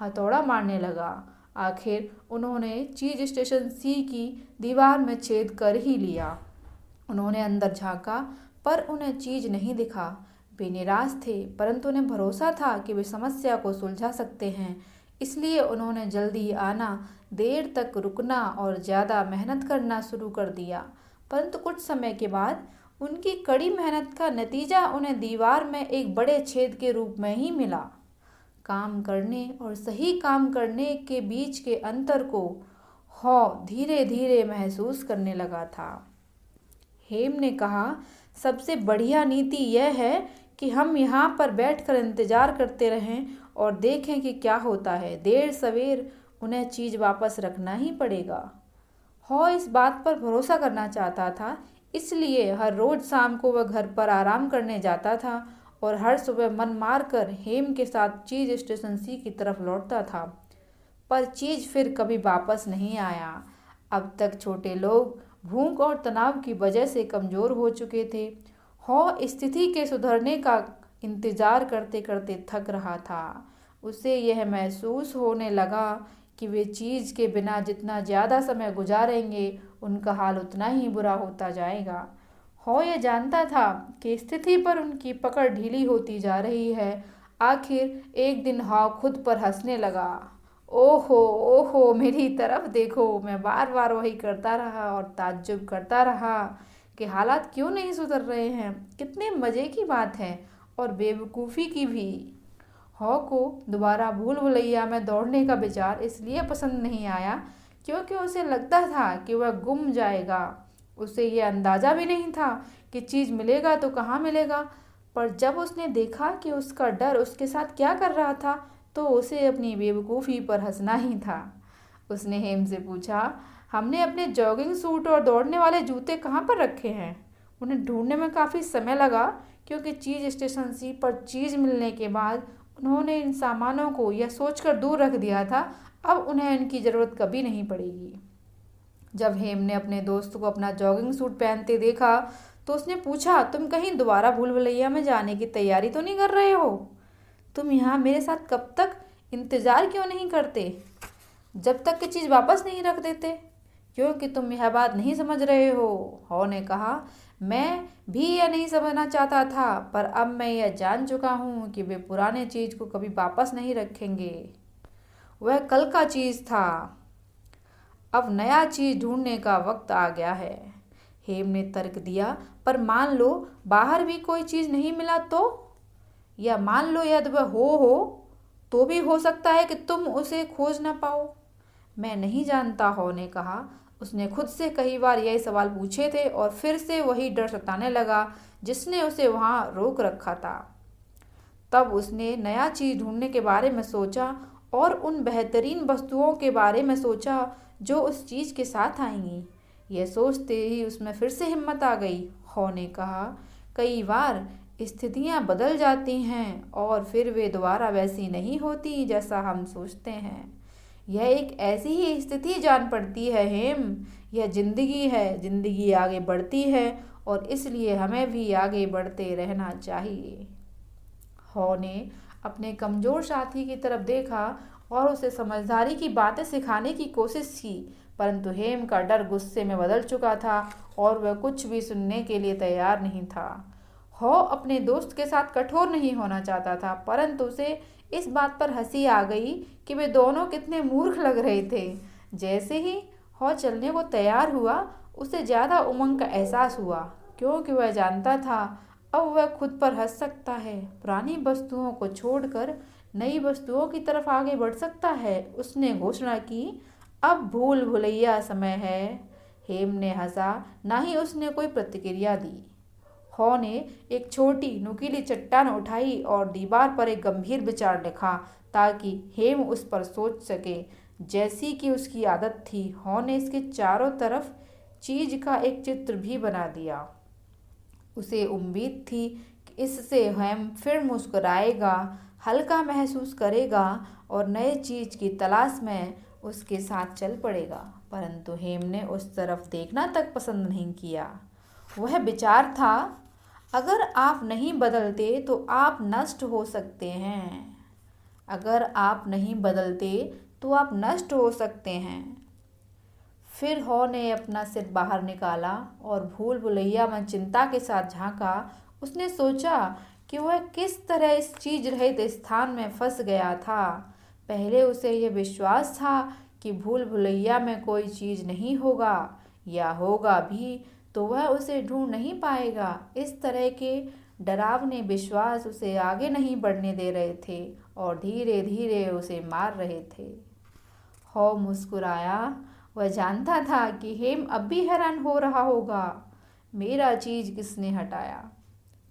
हथौड़ा मारने लगा। आखिर उन्होंने चीज स्टेशन सी की दीवार में छेद कर ही लिया। उन्होंने अंदर झांका पर उन्हें चीज नहीं दिखा। वे निराश थे, परंतु उन्हें भरोसा था कि वे समस्या को सुलझा सकते हैं। इसलिए उन्होंने जल्दी आना, देर तक रुकना और ज़्यादा मेहनत करना शुरू कर दिया। परंतु कुछ समय के बाद उनकी कड़ी मेहनत का नतीजा उन्हें दीवार में एक बड़े छेद के रूप में ही मिला। काम करने और सही काम करने के बीच के अंतर को हॉ धीरे धीरे महसूस करने लगा था। हेम ने कहा, सबसे बढ़िया नीति यह है कि हम यहाँ पर बैठकर इंतजार करते रहें और देखें कि क्या होता है। देर सवेर उन्हें चीज़ वापस रखना ही पड़ेगा। हॉ इस बात पर भरोसा करना चाहता था, इसलिए हर रोज़ शाम को वह घर पर आराम करने जाता था और हर सुबह मन मारकर हेम के साथ चीज स्टेशन सी की तरफ लौटता था। पर चीज फिर कभी वापस नहीं आया। अब तक छोटे लोग भूख और तनाव की वजह से कमज़ोर हो चुके थे। हॉ स्थिति के सुधरने का इंतज़ार करते करते थक रहा था। उसे यह महसूस होने लगा कि वे चीज़ के बिना जितना ज़्यादा समय गुजारेंगे, उनका हाल उतना ही बुरा होता जाएगा। हॉ यह जानता था कि स्थिति पर उनकी पकड़ ढीली होती जा रही है। आखिर एक दिन हॉ खुद पर हंसने लगा। ओहो ओहो, मेरी तरफ देखो। मैं बार बार वही करता रहा और ताज्जुब करता रहा कि हालात क्यों नहीं सुधर रहे हैं। कितने मज़े की बात है और बेवकूफ़ी की भी। हॉ को दोबारा भूल भुलैया में दौड़ने का विचार इसलिए पसंद नहीं आया क्योंकि उसे लगता था कि वह गुम जाएगा। उसे यह अंदाज़ा भी नहीं था कि चीज़ मिलेगा तो कहाँ मिलेगा। पर जब उसने देखा कि उसका डर उसके साथ क्या कर रहा था, तो उसे अपनी बेवकूफ़ी पर हंसना ही था। उसने हेम से पूछा, हमने अपने जॉगिंग सूट और दौड़ने वाले जूते कहाँ पर रखे हैं? उन्हें ढूंढने में काफ़ी समय लगा क्योंकि चीज़ स्टेशन सी पर चीज़ मिलने के बाद उन्होंने इन सामानों को यह सोचकर दूर रख दिया था, अब उन्हें इनकी ज़रूरत कभी नहीं पड़ेगी। जब हेम ने अपने दोस्त को अपना जॉगिंग सूट पहनते देखा तो उसने पूछा, तुम कहीं दोबारा भूल भुलैया में जाने की तैयारी तो नहीं कर रहे हो? तुम यहाँ मेरे साथ कब तक इंतज़ार क्यों नहीं करते, जब तक कि चीज़ वापस नहीं रख देते? क्योंकि तुम यह बात नहीं समझ रहे हो। हॉ ने कहा, मैं भी यह नहीं समझना चाहता था, पर अब मैं यह जान चुका हूँ कि वे पुराने चीज़ को कभी वापस नहीं रखेंगे। वह कल का चीज़ था, अब नया चीज़ ढूंढने का वक्त आ गया है। हेम ने तर्क दिया, पर मान लो बाहर भी कोई चीज़ नहीं मिला तो? या मान लो यदि वह हो तो भी हो सकता है कि तुम उसे खोज ना पाओ। मैं नहीं जानता, हॉ ने कहा। उसने खुद से कई बार यही सवाल पूछे थे और फिर से वही डर सताने लगा जिसने उसे वहाँ रोक रखा था। तब उसने नया चीज़ ढूंढने के बारे में सोचा और उन बेहतरीन वस्तुओं के बारे में सोचा जो उस चीज़ के साथ आएंगी। यह सोचते ही उसमें फिर से हिम्मत आ गई। हॉ ने कहा, कई बार स्थितियाँ बदल जाती हैं और फिर वे दोबारा वैसी नहीं होती जैसा हम सोचते हैं। यह एक ऐसी ही स्थिति जान पड़ती है हेम। यह जिंदगी है, जिंदगी आगे बढ़ती है और इसलिए हमें भी आगे बढ़ते रहना चाहिए। हॉ ने अपने कमज़ोर साथी की तरफ देखा और उसे समझदारी की बातें सिखाने की कोशिश की, परंतु हेम का डर गुस्से में बदल चुका था और वह कुछ भी सुनने के लिए तैयार नहीं था। हॉ अपने दोस्त के साथ कठोर नहीं होना चाहता था, परंतु उसे इस बात पर हंसी आ गई कि वे दोनों कितने मूर्ख लग रहे थे। जैसे ही हॉ चलने को तैयार हुआ, उसे ज़्यादा उमंग का एहसास हुआ क्योंकि वह जानता था अब वह खुद पर हंस सकता है, पुरानी वस्तुओं को छोड़कर नई वस्तुओं की तरफ आगे बढ़ सकता है। उसने घोषणा की, अब भूल भुलैया समय है। हेम ने हंसा, ना ही उसने कोई प्रतिक्रिया दी। हॉ ने एक छोटी नुकीली चट्टान उठाई और दीवार पर एक गंभीर विचार लिखा ताकि हेम उस पर सोच सके। जैसी कि उसकी आदत थी, हॉ ने इसके चारों तरफ चीज का एक चित्र भी बना दिया। उसे उम्मीद थी कि इससे हेम फिर मुस्कुराएगा, हल्का महसूस करेगा और नए चीज की तलाश में उसके साथ चल पड़ेगा। परंतु हेम ने उस तरफ देखना तक पसंद नहीं किया। वह विचार था, अगर आप नहीं बदलते तो आप नष्ट हो सकते हैं। अगर आप नहीं बदलते तो आप नष्ट हो सकते हैं। फिर हॉ ने अपना सिर बाहर निकाला और भूल भुलैया में चिंता के साथ झांका। उसने सोचा कि वह किस तरह इस चीज रहित स्थान में फंस गया था। पहले उसे यह विश्वास था कि भूल भुलैया में कोई चीज नहीं होगा, या होगा भी तो वह उसे ढूंढ नहीं पाएगा। इस तरह के डरावने विश्वास उसे आगे नहीं बढ़ने दे रहे थे और धीरे धीरे उसे मार रहे थे। हॉ मुस्कुराया। वह जानता था कि हेम अब भी हैरान हो रहा होगा, मेरा चीज किसने हटाया।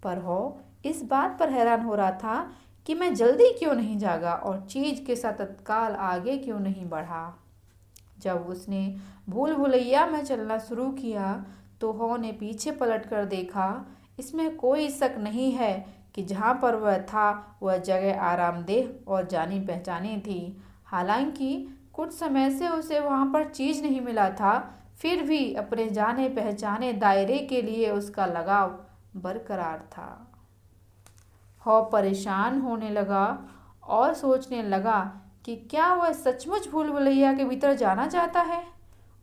पर हॉ इस बात पर हैरान हो रहा था कि मैं जल्दी क्यों नहीं जागा और चीज के साथ तत्काल आगे क्यों नहीं बढ़ा। जब उसने भूल भुलैया में चलना शुरू किया तो हॉ ने पीछे पलट कर देखा। इसमें कोई शक नहीं है कि जहाँ पर वह था वह जगह आरामदेह और जानी पहचानी थी। हालांकि कुछ समय से उसे वहाँ पर चीज नहीं मिला था, फिर भी अपने जाने पहचाने दायरे के लिए उसका लगाव बरकरार था। हॉ परेशान होने लगा और सोचने लगा कि क्या वह सचमुच भूल भुलैया के भीतर जाना चाहता है।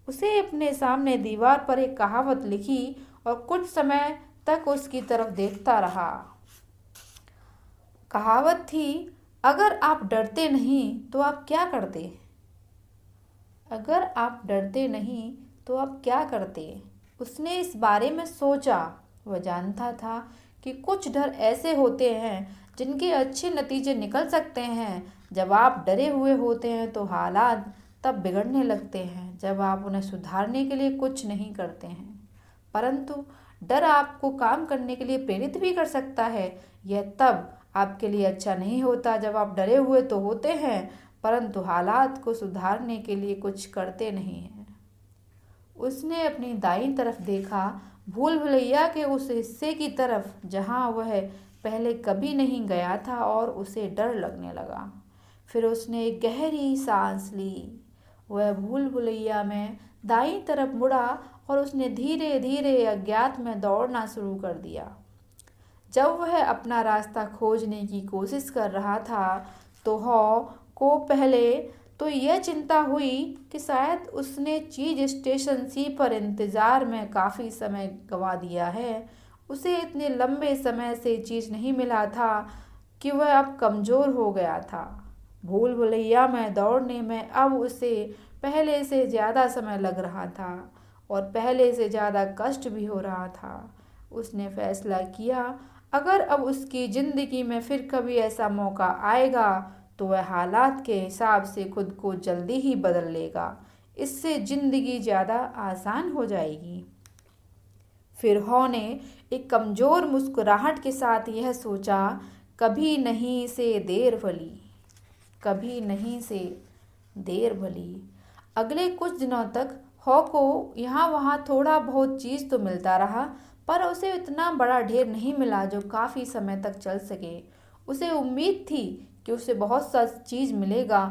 उसे अपने सामने दीवार पर एक कहावत लिखी और कुछ समय तक उसकी तरफ देखता रहा। कहावत थी, अगर आप डरते नहीं तो आप क्या करते? अगर आप डरते नहीं तो आप क्या करते? उसने इस बारे में सोचा। वह जानता था कि कुछ डर ऐसे होते हैं जिनके अच्छे नतीजे निकल सकते हैं। जब आप डरे हुए होते हैं तो हालात तब बिगड़ने लगते हैं जब आप उन्हें सुधारने के लिए कुछ नहीं करते हैं। परंतु डर आपको काम करने के लिए प्रेरित भी कर सकता है। यह तब आपके लिए अच्छा नहीं होता जब आप डरे हुए तो होते हैं परंतु हालात को सुधारने के लिए कुछ करते नहीं हैं। उसने अपनी दाईं तरफ देखा, भूल भुलैया के उस हिस्से की तरफ जहां वह पहले कभी नहीं गया था और उसे डर लगने लगा। फिर उसने एक गहरी सांस ली। वह भूल भुलैया में दाईं तरफ मुड़ा और उसने धीरे धीरे अज्ञात में दौड़ना शुरू कर दिया। जब वह अपना रास्ता खोजने की कोशिश कर रहा था तो हॉ को पहले तो यह चिंता हुई कि शायद उसने चीज स्टेशन सी पर इंतजार में काफ़ी समय गंवा दिया है। उसे इतने लंबे समय से चीज नहीं मिला था कि वह अब कमज़ोर हो गया था। भूल भुलैया में दौड़ने में अब उसे पहले से ज़्यादा समय लग रहा था और पहले से ज़्यादा कष्ट भी हो रहा था। उसने फैसला किया, अगर अब उसकी ज़िंदगी में फिर कभी ऐसा मौका आएगा तो वह हालात के हिसाब से खुद को जल्दी ही बदल लेगा। इससे ज़िंदगी ज़्यादा आसान हो जाएगी। फिर हॉ ने एक कमज़ोर मुस्कुराहट के साथ यह सोचा, कभी नहीं से देर भली, कभी नहीं से देर भली। अगले कुछ दिनों तक हॉ को यहाँ वहाँ थोड़ा बहुत चीज़ तो मिलता रहा, पर उसे इतना बड़ा ढेर नहीं मिला जो काफ़ी समय तक चल सके। उसे उम्मीद थी कि उसे बहुत सा चीज़ मिलेगा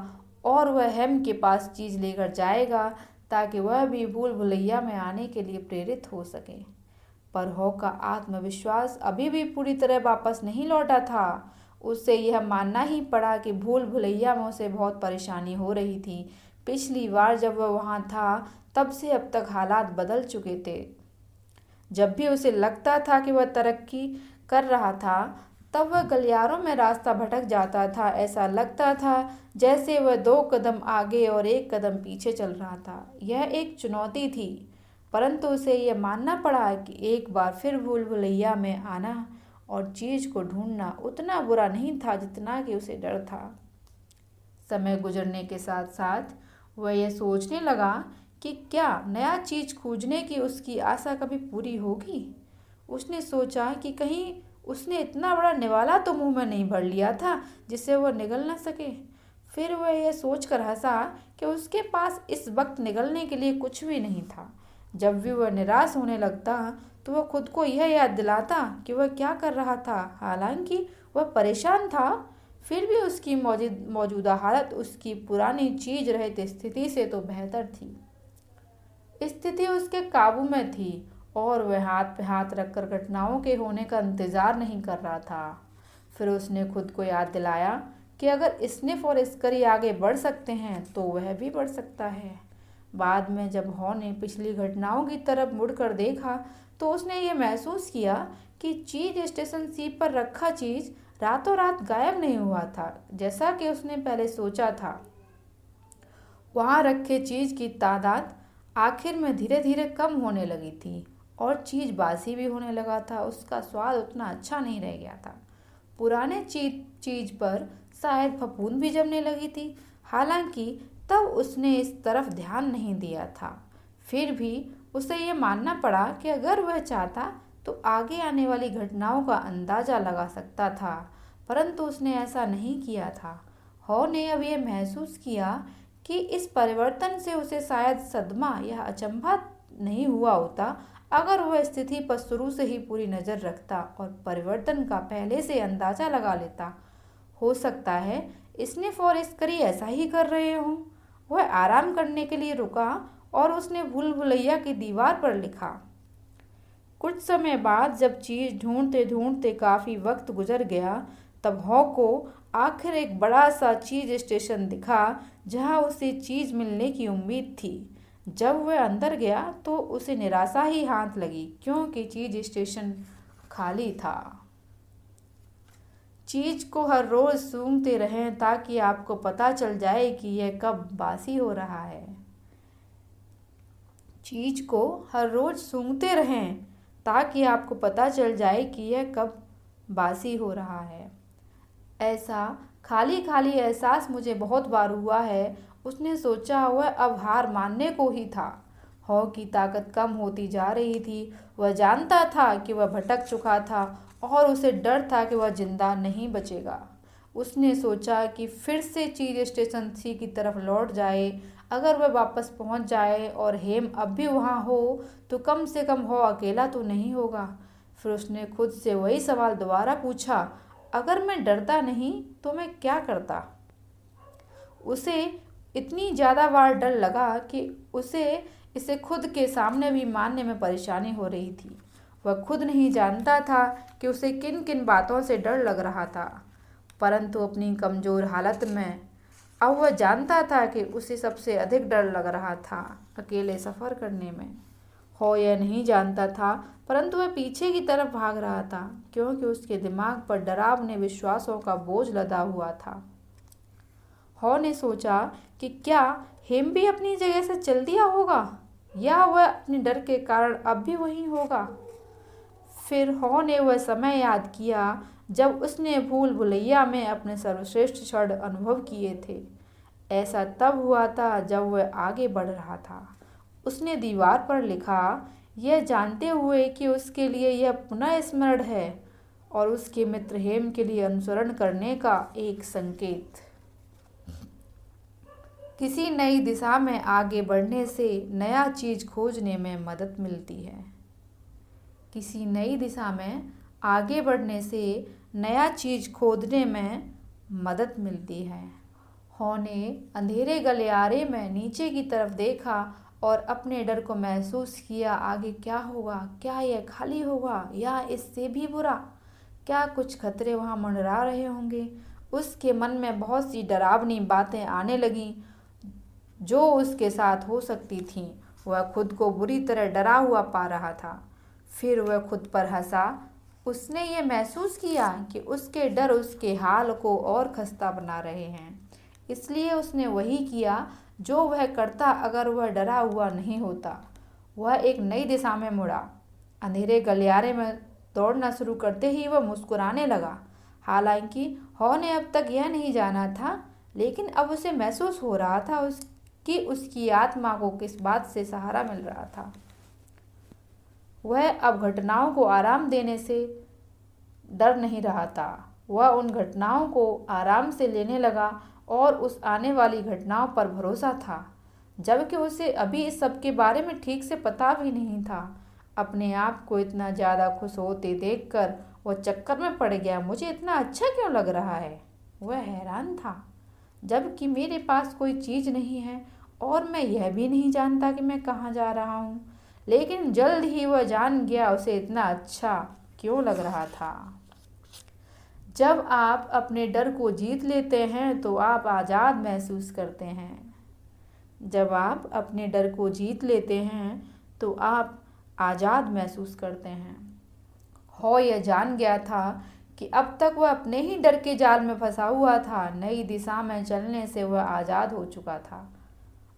और वह हेम के पास चीज़ लेकर जाएगा ताकि वह भी भूल भुलैया में आने के लिए प्रेरित हो सके। पर हॉ का आत्मविश्वास अभी भी पूरी तरह वापस नहीं लौटा था। उसे यह मानना ही पड़ा कि भूल भुलैया में उसे बहुत परेशानी हो रही थी। पिछली बार जब वह वहाँ था तब से अब तक हालात बदल चुके थे। जब भी उसे लगता था कि वह तरक्की कर रहा था तब वह गलियारों में रास्ता भटक जाता था। ऐसा लगता था जैसे वह 2 कदम आगे और 1 कदम पीछे चल रहा था। यह एक चुनौती थी, परंतु उसे यह मानना पड़ा कि एक बार फिर भूल भुलैया में आना और चीज़ को ढूंढना उतना बुरा नहीं था जितना कि उसे डर था। समय गुजरने के साथ साथ वह यह सोचने लगा कि क्या नया चीज़ खोजने की उसकी आशा कभी पूरी होगी। उसने सोचा कि कहीं उसने इतना बड़ा निवाला तो मुंह में नहीं भर लिया था जिससे वह निगल न सके। फिर वह यह सोचकर हंसा कि उसके पास इस वक्त निगलने के लिए कुछ भी नहीं था। जब भी वह निराश होने लगता तो वह खुद को यह याद दिलाता कि वह क्या कर रहा था। हालांकि वह परेशान था, फिर भी उसकी मौजूदा हालत उसकी पुरानी चीज रहित स्थिति से तो बेहतर थी। स्थिति उसके काबू में थी और वह हाथ पे हाथ रखकर घटनाओं के होने का इंतज़ार नहीं कर रहा था। फिर उसने खुद को याद दिलाया कि अगर स्निफ और स्करी आगे बढ़ सकते हैं तो वह भी बढ़ सकता है। बाद में जब हॉ ने पिछली घटनाओं की तरफ मुड़कर देखा तो उसने ये महसूस किया कि चीज स्टेशन सी पर रखा चीज रातों रात गायब नहीं हुआ था जैसा कि उसने पहले सोचा था। वहाँ रखे चीज की तादाद आखिर में धीरे धीरे कम होने लगी थी और चीज बासी भी होने लगा था। उसका स्वाद उतना अच्छा नहीं रह गया था। पुराने चीज पर शायद फफूंद भी जमने लगी थी। हालांकि तब उसने इस तरफ ध्यान नहीं दिया था। फिर भी उसे ये मानना पड़ा कि अगर वह चाहता तो आगे आने वाली घटनाओं का अंदाजा लगा सकता था, परंतु उसने ऐसा नहीं किया था। हॉ ने अब यह महसूस किया कि इस परिवर्तन से उसे शायद सदमा या अचंभा नहीं हुआ होता अगर वह स्थिति पर शुरू से ही पूरी नज़र रखता और परिवर्तन का पहले से अंदाजा लगा लेता। हो सकता है स्निफ और स्करी ऐसा ही कर रहे हों। वह आराम करने के लिए रुका और उसने भूल भुलैया की दीवार पर लिखा। कुछ समय बाद जब चीज ढूंढते ढूंढते काफ़ी वक्त गुजर गया तब हॉ को आखिर एक बड़ा सा चीज स्टेशन दिखा जहां उसे चीज मिलने की उम्मीद थी। जब वह अंदर गया तो उसे निराशा ही हाथ लगी क्योंकि चीज स्टेशन खाली था। चीज को हर रोज सूंघते रहें ताकि आपको पता चल जाए कि यह कब बासी हो रहा है। चीज को हर रोज सूंघते रहें ताकि आपको पता चल जाए कि यह कब बासी हो रहा है। ऐसा खाली खाली एहसास मुझे बहुत बार हुआ है, उसने सोचा। वह अब हार मानने को ही था। हॉ की ताकत कम होती जा रही थी। वह जानता था कि वह भटक चुका था और उसे डर था कि वह जिंदा नहीं बचेगा। उसने सोचा कि फिर से चीज स्टेशन सी की तरफ लौट जाए। अगर वह वापस पहुंच जाए और हेम अब भी वहां हो तो कम से कम हॉ अकेला तो नहीं होगा। फिर उसने खुद से वही सवाल दोबारा पूछा, अगर मैं डरता नहीं तो मैं क्या करता। उसे इतनी ज़्यादा बार डर लगा कि उसे इसे खुद के सामने भी मानने में परेशानी हो रही थी। वह खुद नहीं जानता था कि उसे किन किन बातों से डर लग रहा था, परंतु अपनी कमज़ोर हालत में अब वह जानता था कि उसे सबसे अधिक डर लग रहा था अकेले सफ़र करने में। हॉ यह नहीं जानता था, परंतु वह पीछे की तरफ भाग रहा था क्योंकि उसके दिमाग पर डरावने विश्वासों का बोझ लदा हुआ था। हॉ ने सोचा कि क्या हेम भी अपनी जगह से चल दिया होगा या वह अपने डर के कारण अब भी वहीं होगा। फिर हॉ ने वह समय याद किया जब उसने भूल भुलैया में अपने सर्वश्रेष्ठ क्षण अनुभव किए थे। ऐसा तब हुआ था जब वह आगे बढ़ रहा था। उसने दीवार पर लिखा, यह जानते हुए कि उसके लिए यह पुनः स्मरण है और उसके मित्र हेम के लिए अनुसरण करने का एक संकेत। किसी नई दिशा में आगे बढ़ने से नया चीज खोजने में मदद मिलती है। किसी नई दिशा में आगे बढ़ने से नया चीज खोजने में मदद मिलती है। हॉ ने अंधेरे गलियारे में नीचे की तरफ देखा और अपने डर को महसूस किया। आगे क्या होगा? क्या यह खाली होगा या इससे भी बुरा? क्या कुछ खतरे वहाँ मंडरा रहे होंगे? उसके मन में बहुत सी डरावनी बातें आने लगीं जो उसके साथ हो सकती थीं। वह खुद को बुरी तरह डरा हुआ पा रहा था। फिर वह खुद पर हंसा। उसने ये महसूस किया कि उसके डर उसके हाल को और खस्ता बना रहे हैं, इसलिए उसने वही किया जो वह करता अगर वह डरा हुआ नहीं होता। वह एक नई दिशा में मुड़ा। अंधेरे गलियारे में दौड़ना शुरू करते ही वह मुस्कुराने लगा। हालांकि हॉ ने अब तक यह नहीं जाना था, लेकिन अब उसे महसूस हो रहा था कि उसकी आत्मा को किस बात से सहारा मिल रहा था। वह अब घटनाओं को आराम देने से डर नहीं रहा था। वह उन घटनाओं को आराम से लेने लगा और उस आने वाली घटनाओं पर भरोसा था, जबकि उसे अभी इस सब के बारे में ठीक से पता भी नहीं था। अपने आप को इतना ज़्यादा खुश होते देखकर वह चक्कर में पड़ गया। मुझे इतना अच्छा क्यों लग रहा है? वह हैरान था, जबकि मेरे पास कोई चीज़ नहीं है और मैं यह भी नहीं जानता कि मैं कहाँ जा रहा हूँ। लेकिन जल्द ही वह जान गया उसे इतना अच्छा क्यों लग रहा था। जब आप अपने डर को जीत लेते हैं तो आप आज़ाद महसूस करते हैं। जब आप अपने डर को जीत लेते हैं तो आप आज़ाद महसूस करते हैं। हॉ यह जान गया था कि अब तक वह अपने ही डर के जाल में फंसा हुआ था। नई दिशा में चलने से वह आज़ाद हो चुका था।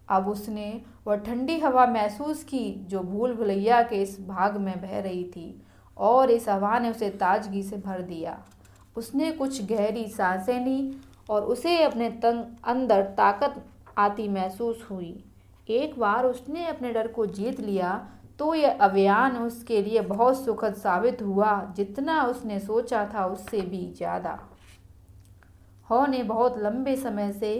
अब उसने वह ठंडी हवा महसूस की जो भूल भुलैया के इस भाग में बह रही थी, और इस हवा ने उसे ताजगी से भर दिया। उसने कुछ गहरी सांसें ली और उसे अपने तन अंदर ताकत आती महसूस हुई। एक बार उसने अपने डर को जीत लिया तो यह अभियान उसके लिए बहुत सुखद साबित हुआ, जितना उसने सोचा था उससे भी ज़्यादा। हॉ ने बहुत लंबे समय से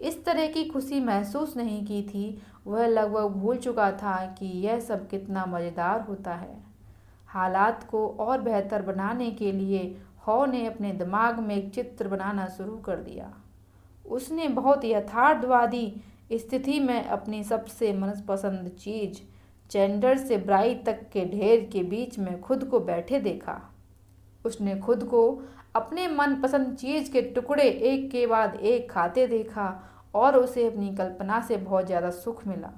इस तरह की खुशी महसूस नहीं की थी। वह लगभग भूल चुका था कि यह सब कितना मज़ेदार होता है। हालात को और बेहतर बनाने के लिए हॉ ने अपने दिमाग में एक चित्र बनाना शुरू कर दिया। उसने बहुत यथार्थवादी स्थिति में अपनी सबसे मनपसंद चीज़ चैंडर से ब्राई तक के ढेर के बीच में खुद को बैठे देखा। उसने खुद को अपने मनपसंद चीज़ के टुकड़े एक के बाद एक खाते देखा और उसे अपनी कल्पना से बहुत ज़्यादा सुख मिला।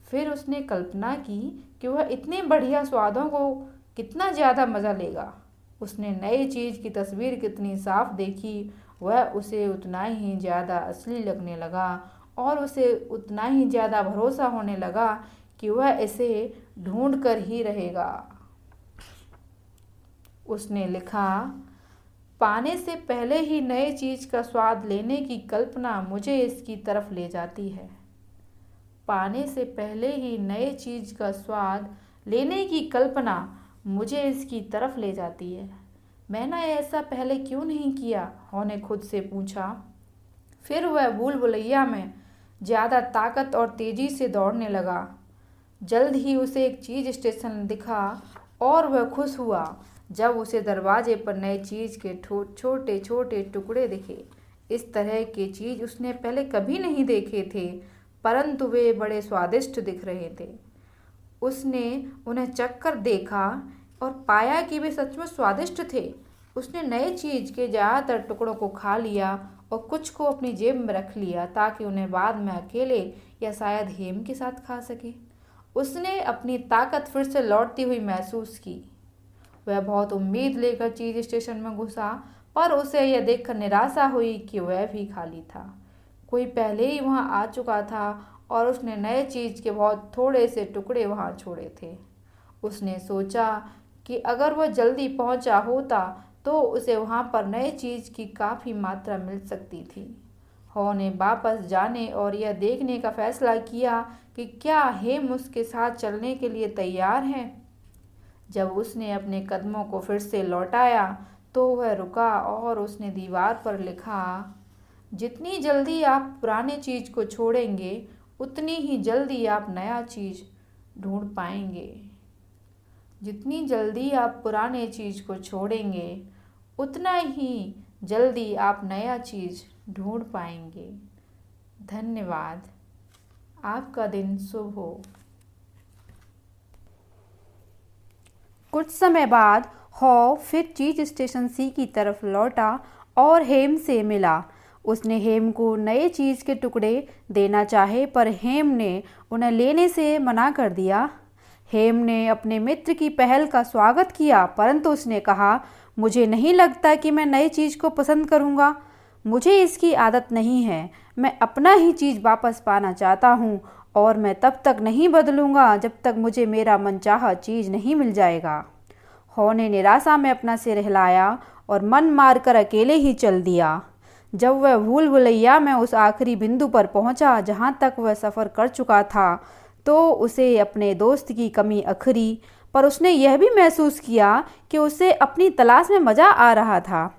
फिर उसने कल्पना की कि वह इतने बढ़िया स्वादों को कितना ज़्यादा मज़ा लेगा। उसने नई चीज़ की तस्वीर कितनी साफ देखी, वह उसे उतना ही ज़्यादा असली लगने लगा और उसे उतना ही ज़्यादा भरोसा होने लगा कि वह इसे ढूंढ कर ही रहेगा। उसने लिखा, पाने से पहले ही नई चीज़ का स्वाद लेने की कल्पना मुझे इसकी तरफ ले जाती है। पाने से पहले ही नई चीज़ का स्वाद लेने की कल्पना मुझे इसकी तरफ ले जाती है। मैंने ऐसा पहले क्यों नहीं किया? हॉ ने खुद से पूछा। फिर वह भूल भुलैया में ज़्यादा ताकत और तेज़ी से दौड़ने लगा। जल्द ही उसे एक चीज़ स्टेशन दिखा और वह खुश हुआ जब उसे दरवाजे पर नई चीज़ के छोटे छोटे टुकड़े दिखे। इस तरह के चीज़ उसने पहले कभी नहीं देखे थे, परंतु वे बड़े स्वादिष्ट दिख रहे थे। उसने उन्हें चखकर देखा और पाया कि वे सचमुच स्वादिष्ट थे। उसने नई चीज़ के ज़्यादातर टुकड़ों को खा लिया और कुछ को अपनी जेब में रख लिया ताकि उन्हें बाद में अकेले या शायद हेम के साथ खा सके। उसने अपनी ताकत फिर से लौटती हुई महसूस की। वह बहुत उम्मीद लेकर चीज़ स्टेशन में घुसा, पर उसे यह देखकर निराशा हुई कि वह भी खाली था। कोई पहले ही वहां आ चुका था और उसने नए चीज़ के बहुत थोड़े से टुकड़े वहां छोड़े थे। उसने सोचा कि अगर वह जल्दी पहुंचा होता तो उसे वहां पर नए चीज़ की काफ़ी मात्रा मिल सकती थी। हॉ ने वापस जाने और यह देखने का फैसला किया कि क्या हेम उसके साथ चलने के लिए तैयार है। जब उसने अपने कदमों को फिर से लौटाया तो वह रुका और उसने दीवार पर लिखा, जितनी जल्दी आप पुरानी चीज़ को छोड़ेंगे उतनी ही जल्दी आप नया चीज़ ढूंढ पाएंगे। जितनी जल्दी आप पुराने चीज़ को छोड़ेंगे उतना ही जल्दी आप नया चीज़ ढूंढ पाएंगे। धन्यवाद। आपका दिन शुभ हो। कुछ समय बाद हॉ फिर चीज स्टेशन सी की तरफ लौटा और हेम से मिला। उसने हेम को नए चीज़ के टुकड़े देना चाहे, पर हेम ने उन्हें लेने से मना कर दिया। हेम ने अपने मित्र की पहल का स्वागत किया, परंतु उसने कहा, मुझे नहीं लगता कि मैं नई चीज़ को पसंद करूँगा। मुझे इसकी आदत नहीं है। मैं अपना ही चीज़ वापस पाना चाहता हूँ और मैं तब तक नहीं बदलूँगा जब तक मुझे मेरा मनचाहा चीज़ नहीं मिल जाएगा। हॉ ने निराशा में अपना सिर हिलाया और मन मारकर अकेले ही चल दिया। जब वह भूल भुलैया में उस आखिरी बिंदु पर पहुंचा जहां तक वह सफ़र कर चुका था, तो उसे अपने दोस्त की कमी अखरी, पर उसने यह भी महसूस किया कि उसे अपनी तलाश में मज़ा आ रहा था।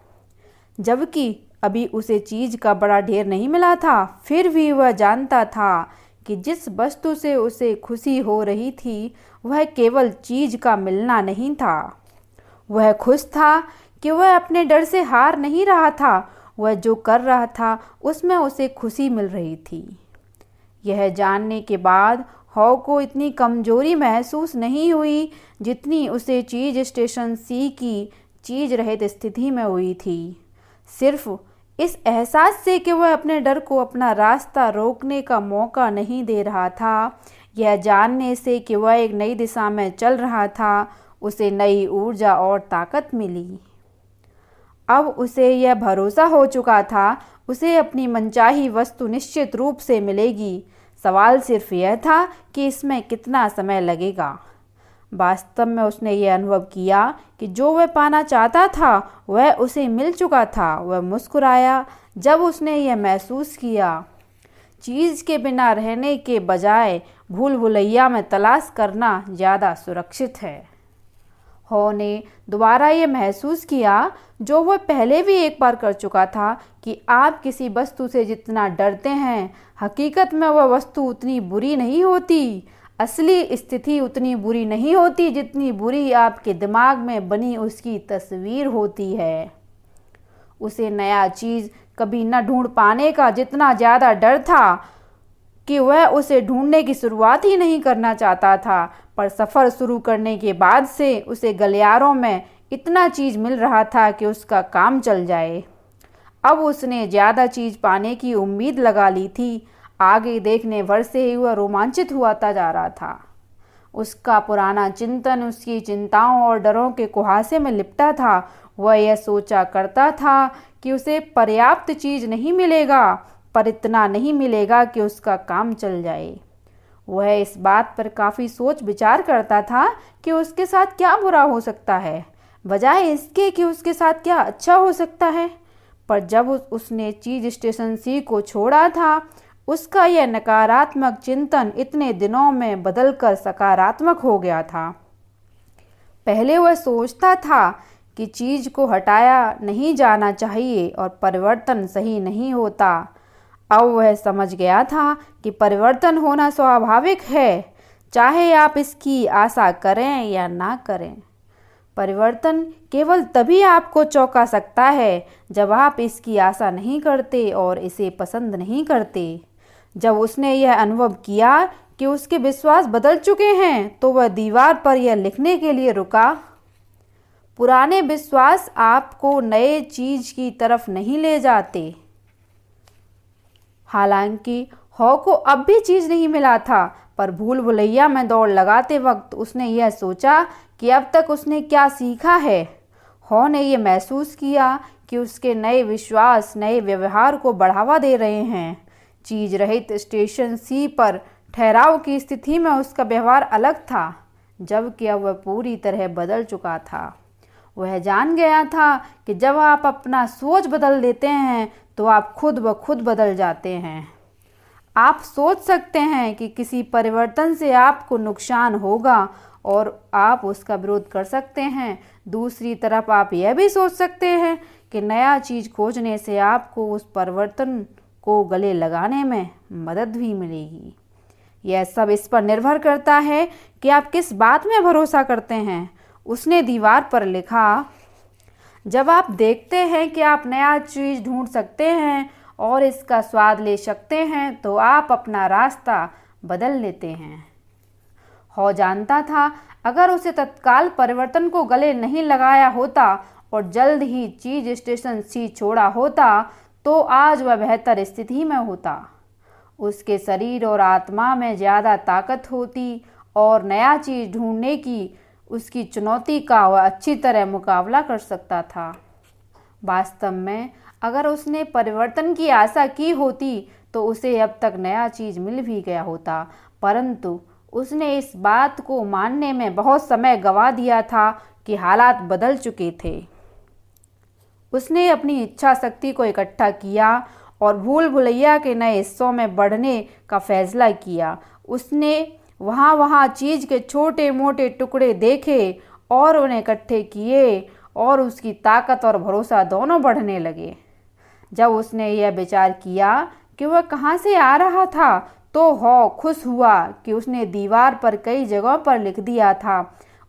जबकि अभी उसे चीज़ का बड़ा ढेर नहीं मिला था, फिर भी वह जानता था कि जिस वस्तु से उसे खुशी हो रही थी वह केवल चीज़ का मिलना नहीं था। वह खुश था कि वह अपने डर से हार नहीं रहा था। वह जो कर रहा था उसमें उसे खुशी मिल रही थी। यह जानने के बाद हॉ को इतनी कमजोरी महसूस नहीं हुई जितनी उसे चीज स्टेशन सी की चीज रहित स्थिति में हुई थी। सिर्फ इस एहसास से कि वह अपने डर को अपना रास्ता रोकने का मौका नहीं दे रहा था, यह जानने से कि वह एक नई दिशा में चल रहा था, उसे नई ऊर्जा और ताकत मिली। अब उसे यह भरोसा हो चुका था, उसे अपनी मनचाही वस्तु निश्चित रूप से मिलेगी। सवाल सिर्फ यह था कि इसमें कितना समय लगेगा। वास्तव में उसने यह अनुभव किया कि जो वह पाना चाहता था वह उसे मिल चुका था। वह मुस्कुराया जब उसने यह महसूस किया। चीज़ के बिना रहने के बजाय भूल भुलैया में तलाश करना ज़्यादा सुरक्षित है। हॉ ने दोबारा ये महसूस किया जो वह पहले भी एक बार कर चुका था कि आप किसी वस्तु से जितना डरते हैं, हकीकत में वह वस्तु उतनी बुरी नहीं होती। असली स्थिति उतनी बुरी नहीं होती जितनी बुरी आपके दिमाग में बनी उसकी तस्वीर होती है। उसे नया चीज़ कभी न ढूंढ पाने का जितना ज़्यादा डर था कि वह उसे ढूंढने की शुरुआत ही नहीं करना चाहता था, पर सफ़र शुरू करने के बाद से उसे गलियारों में इतना चीज़ मिल रहा था कि उसका काम चल जाए। अब उसने ज़्यादा चीज़ पाने की उम्मीद लगा ली थी। आगे देखने भर से ही वह रोमांचित हुआता जा रहा था। उसका पुराना चिंतन उसकी चिंताओं और डरों के कुहासे में लिपटा था। वह यह सोचा करता था कि उसे पर्याप्त चीज़ नहीं मिलेगा, पर इतना नहीं मिलेगा कि उसका काम चल जाए। वह इस बात पर काफ़ी सोच विचार करता था कि उसके साथ क्या बुरा हो सकता है, बजाय इसके कि उसके साथ क्या अच्छा हो सकता है। पर जब उसने चीज स्टेशन सी को छोड़ा था, उसका यह नकारात्मक चिंतन इतने दिनों में बदलकर सकारात्मक हो गया था। पहले वह सोचता था कि चीज़ को हटाया नहीं जाना चाहिए और परिवर्तन सही नहीं होता। अब वह समझ गया था कि परिवर्तन होना स्वाभाविक है, चाहे आप इसकी आशा करें या ना करें। परिवर्तन केवल तभी आपको चौंका सकता है जब आप इसकी आशा नहीं करते और इसे पसंद नहीं करते। जब उसने यह अनुभव किया कि उसके विश्वास बदल चुके हैं, तो वह दीवार पर यह लिखने के लिए रुका, पुराने विश्वास आपको नए चीज की तरफ नहीं ले जाते। हालांकि हॉ को अब भी चीज नहीं मिला था, पर भूल भुलैया में दौड़ लगाते वक्त उसने यह सोचा कि अब तक उसने क्या सीखा है। हॉ ने यह महसूस किया कि उसके नए विश्वास नए व्यवहार को बढ़ावा दे रहे हैं। चीज रहित स्टेशन सी पर ठहराव की स्थिति में उसका व्यवहार अलग था, जबकि अब वह पूरी तरह बदल चुका था। वह जान गया था कि जब आप अपना सोच बदल देते हैं तो आप खुद ब खुद बदल जाते हैं। आप सोच सकते हैं कि किसी परिवर्तन से आपको नुकसान होगा और आप उसका विरोध कर सकते हैं। दूसरी तरफ आप यह भी सोच सकते हैं कि नया चीज़ खोजने से आपको उस परिवर्तन को गले लगाने में मदद भी मिलेगी। यह सब इस पर निर्भर करता है कि आप किस बात में भरोसा करते हैं। उसने दीवार पर लिखा, जब आप देखते हैं कि आप नया चीज़ ढूंढ सकते हैं और इसका स्वाद ले सकते हैं, तो आप अपना रास्ता बदल लेते हैं। हॉ जानता था अगर उसे तत्काल परिवर्तन को गले नहीं लगाया होता और जल्द ही चीज स्टेशन सी छोड़ा होता, तो आज वह बेहतर स्थिति में होता। उसके शरीर और आत्मा में ज़्यादा ताकत होती और नया चीज़ ढूंढने की उसकी चुनौती का वह अच्छी तरह मुकाबला कर सकता था। वास्तव में अगर उसने परिवर्तन की आशा की होती तो उसे अब तक नया चीज़ मिल भी गया होता, परंतु उसने इस बात को मानने में बहुत समय गंवा दिया था कि हालात बदल चुके थे। उसने अपनी इच्छा शक्ति को इकट्ठा किया और भूल भुलैया के नए हिस्सों में बढ़ने का फैसला किया। उसने वहाँ चीज़ के छोटे मोटे टुकड़े देखे और उन्हें इकट्ठे किए और उसकी ताकत और भरोसा दोनों बढ़ने लगे। जब उसने यह विचार किया कि वह कहाँ से आ रहा था, तो हॉ खुश हुआ कि उसने दीवार पर कई जगहों पर लिख दिया था।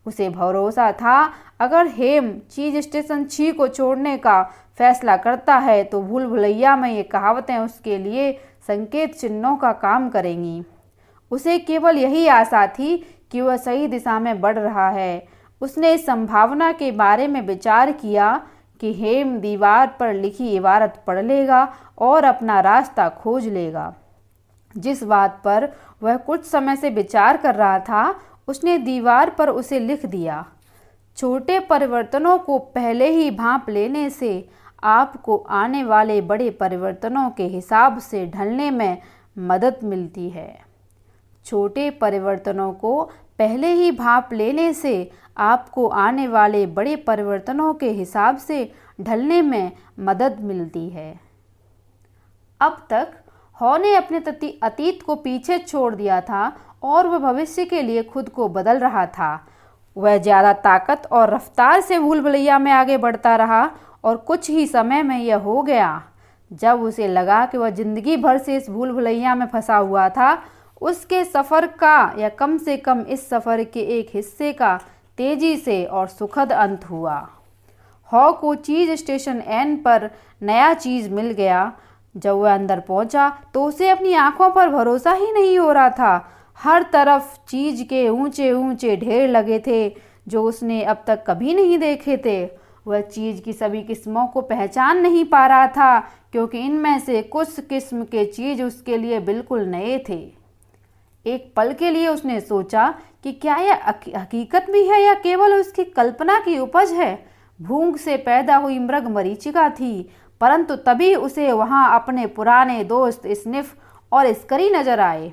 उसे भरोसा था अगर हेम चीज स्टेशन सी को छोड़ने का फैसला करता है तो भूल भुलैया में ये कहावतें उसके लिए संकेत चिन्हों का काम करेंगी। उसे केवल यही आशा थी कि वह सही दिशा में बढ़ रहा है। उसने इस संभावना के बारे में विचार किया कि हेम दीवार पर लिखी इबारत पढ़ लेगा और अपना रास्ता खोज लेगा। जिस बात पर वह कुछ समय से विचार कर रहा था, उसने दीवार पर उसे लिख दिया। छोटे परिवर्तनों को पहले ही भांप लेने से आपको आने वाले बड़े परिवर्तनों के हिसाब से ढलने में मदद मिलती है। छोटे परिवर्तनों को पहले ही भांप लेने से आपको आने वाले बड़े परिवर्तनों के हिसाब से ढलने में मदद मिलती है। अब तक हॉ ने अपने अतीत को पीछे छोड़ दिया था और वह भविष्य के लिए खुद को बदल रहा था। वह ज़्यादा ताकत और रफ्तार से भूल भुलैया में आगे बढ़ता रहा और कुछ ही समय में यह हो गया। जब उसे लगा कि वह जिंदगी भर से इस भूल भुलैया में फंसा हुआ था, उसके सफ़र का या कम से कम इस सफ़र के एक हिस्से का तेजी से और सुखद अंत हुआ। हॉ को चीज़ स्टेशन एन पर नया चीज़ मिल गया। जब वह अंदर पहुंचा तो उसे अपनी आंखों पर भरोसा ही नहीं हो रहा था। हर तरफ चीज़ के ऊंचे ऊंचे ढेर लगे थे जो उसने अब तक कभी नहीं देखे थे। वह चीज़ की सभी किस्मों को पहचान नहीं पा रहा था क्योंकि इनमें से कुछ किस्म के चीज़ उसके लिए बिल्कुल नए थे। एक पल के लिए उसने सोचा कि क्या यह हकीकत भी है या केवल उसकी कल्पना की उपज है। भूख से पैदा हुई मृग मरीचिका थी, परंतु तभी उसे वहां अपने पुराने दोस्त स्निफ और स्करी नजर आए।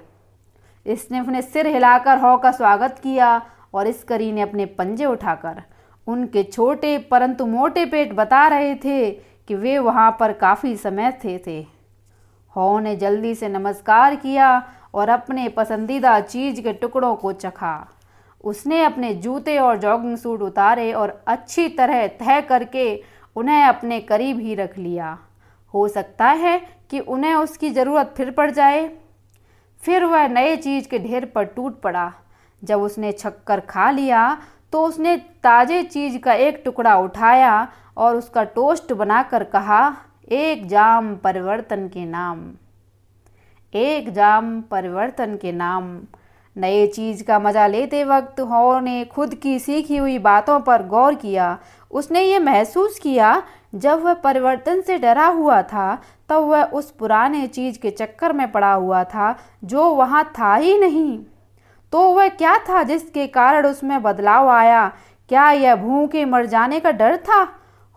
स्निफ ने सिर हिलाकर हॉ का स्वागत किया और स्करी ने अपने पंजे उठाकर उनके छोटे परंतु मोटे पेट बता रहे थे कि वे वहां पर काफ़ी समय थे। हॉ ने जल्दी से नमस्कार किया और अपने पसंदीदा चीज़ के टुकड़ों को चखा। उसने अपने जूते और जॉगिंग सूट उतारे और अच्छी तरह तह करके उन्हें अपने करीब ही रख लिया। हो सकता है कि उन्हें उसकी ज़रूरत फिर पड़ जाए। फिर वह नए चीज़ के ढेर पर टूट पड़ा। जब उसने छक्कर खा लिया तो उसने ताज़े चीज़ का एक टुकड़ा उठाया और उसका टोस्ट बनाकर कहा, एक जाम परिवर्तन के नाम, एक जाम परिवर्तन के नाम। नए चीज़ का मज़ा लेते वक्त हॉ ने खुद की सीखी हुई बातों पर गौर किया। उसने ये महसूस किया जब वह परिवर्तन से डरा हुआ था तब वह उस पुराने चीज़ के चक्कर में पड़ा हुआ था जो वहाँ था ही नहीं। तो वह क्या था जिसके कारण उसमें बदलाव आया? क्या यह भूखे मर जाने का डर था?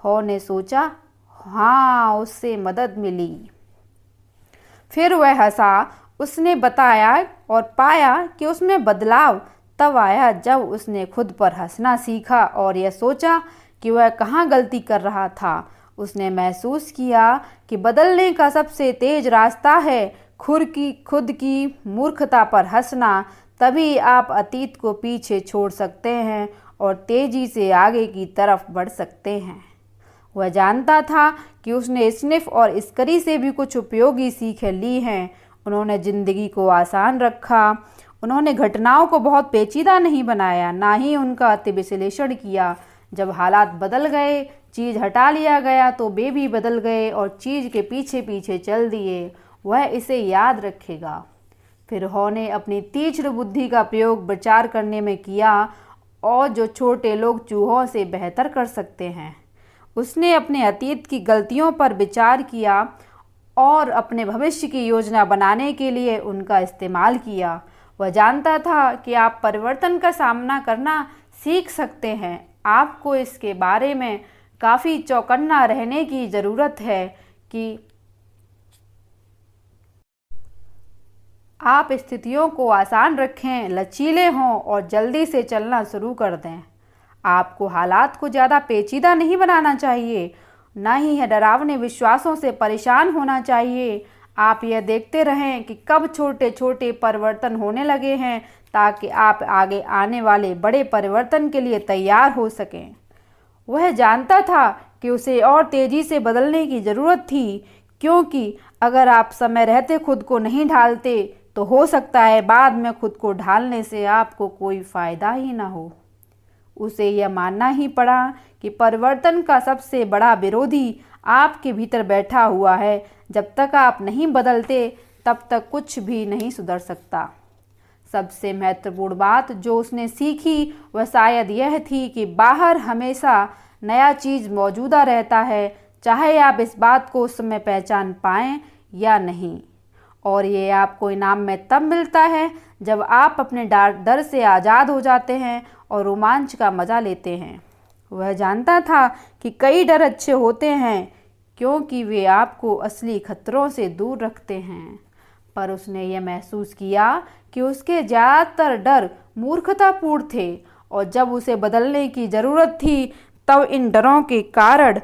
हॉ ने सोचा। हाँ, उससे मदद मिली। फिर वह हंसा। उसने बताया और पाया कि उसमें बदलाव तब आया जब उसने खुद पर हंसना सीखा और यह सोचा कि वह कहाँ गलती कर रहा था। उसने महसूस किया कि बदलने का सबसे तेज रास्ता है खुद की मूर्खता पर हंसना। तभी आप अतीत को पीछे छोड़ सकते हैं और तेजी से आगे की तरफ बढ़ सकते हैं। वह जानता था कि उसने स्निफ और स्करी से भी कुछ उपयोगी सीखें ली हैं। उन्होंने ज़िंदगी को आसान रखा। उन्होंने घटनाओं को बहुत पेचीदा नहीं बनाया, ना ही उनका अति विश्लेषण किया। जब हालात बदल गए, चीज़ हटा लिया गया तो वे भी बदल गए और चीज़ के पीछे पीछे चल दिए। वह इसे याद रखेगा। फिर हॉ ने अपनी तीक्ष्ण बुद्धि का प्रयोग विचार करने में किया और जो छोटे लोग चूहों से बेहतर कर सकते हैं। उसने अपने अतीत की गलतियों पर विचार किया और अपने भविष्य की योजना बनाने के लिए उनका इस्तेमाल किया। वह जानता था कि आप परिवर्तन का सामना करना सीख सकते हैं। आपको इसके बारे में काफ़ी चौकन्ना रहने की ज़रूरत है कि आप स्थितियों को आसान रखें, लचीले हों और जल्दी से चलना शुरू कर दें। आपको हालात को ज़्यादा पेचीदा नहीं बनाना चाहिए, न ही है डरावने विश्वासों से परेशान होना चाहिए। आप यह देखते रहें कि कब छोटे छोटे परिवर्तन होने लगे हैं ताकि आप आगे आने वाले बड़े परिवर्तन के लिए तैयार हो सकें। वह जानता था कि उसे और तेज़ी से बदलने की ज़रूरत थी, क्योंकि अगर आप समय रहते खुद को नहीं ढालते तो हो सकता है बाद में खुद को ढालने से आपको कोई फ़ायदा ही ना हो। उसे यह मानना ही पड़ा कि परिवर्तन का सबसे बड़ा विरोधी आपके भीतर बैठा हुआ है। जब तक आप नहीं बदलते तब तक कुछ भी नहीं सुधर सकता। सबसे महत्वपूर्ण बात जो उसने सीखी वह शायद यह थी कि बाहर हमेशा नया चीज़ मौजूदा रहता है, चाहे आप इस बात को उस समय पहचान पाएं या नहीं। और ये आपको इनाम में तब मिलता है जब आप अपने डर से आज़ाद हो जाते हैं और रोमांच का मज़ा लेते हैं। वह जानता था कि कई डर अच्छे होते हैं क्योंकि वे आपको असली खतरों से दूर रखते हैं, पर उसने यह महसूस किया कि उसके ज़्यादातर डर मूर्खतापूर्ण थे और जब उसे बदलने की ज़रूरत थी तब इन डरों के कारण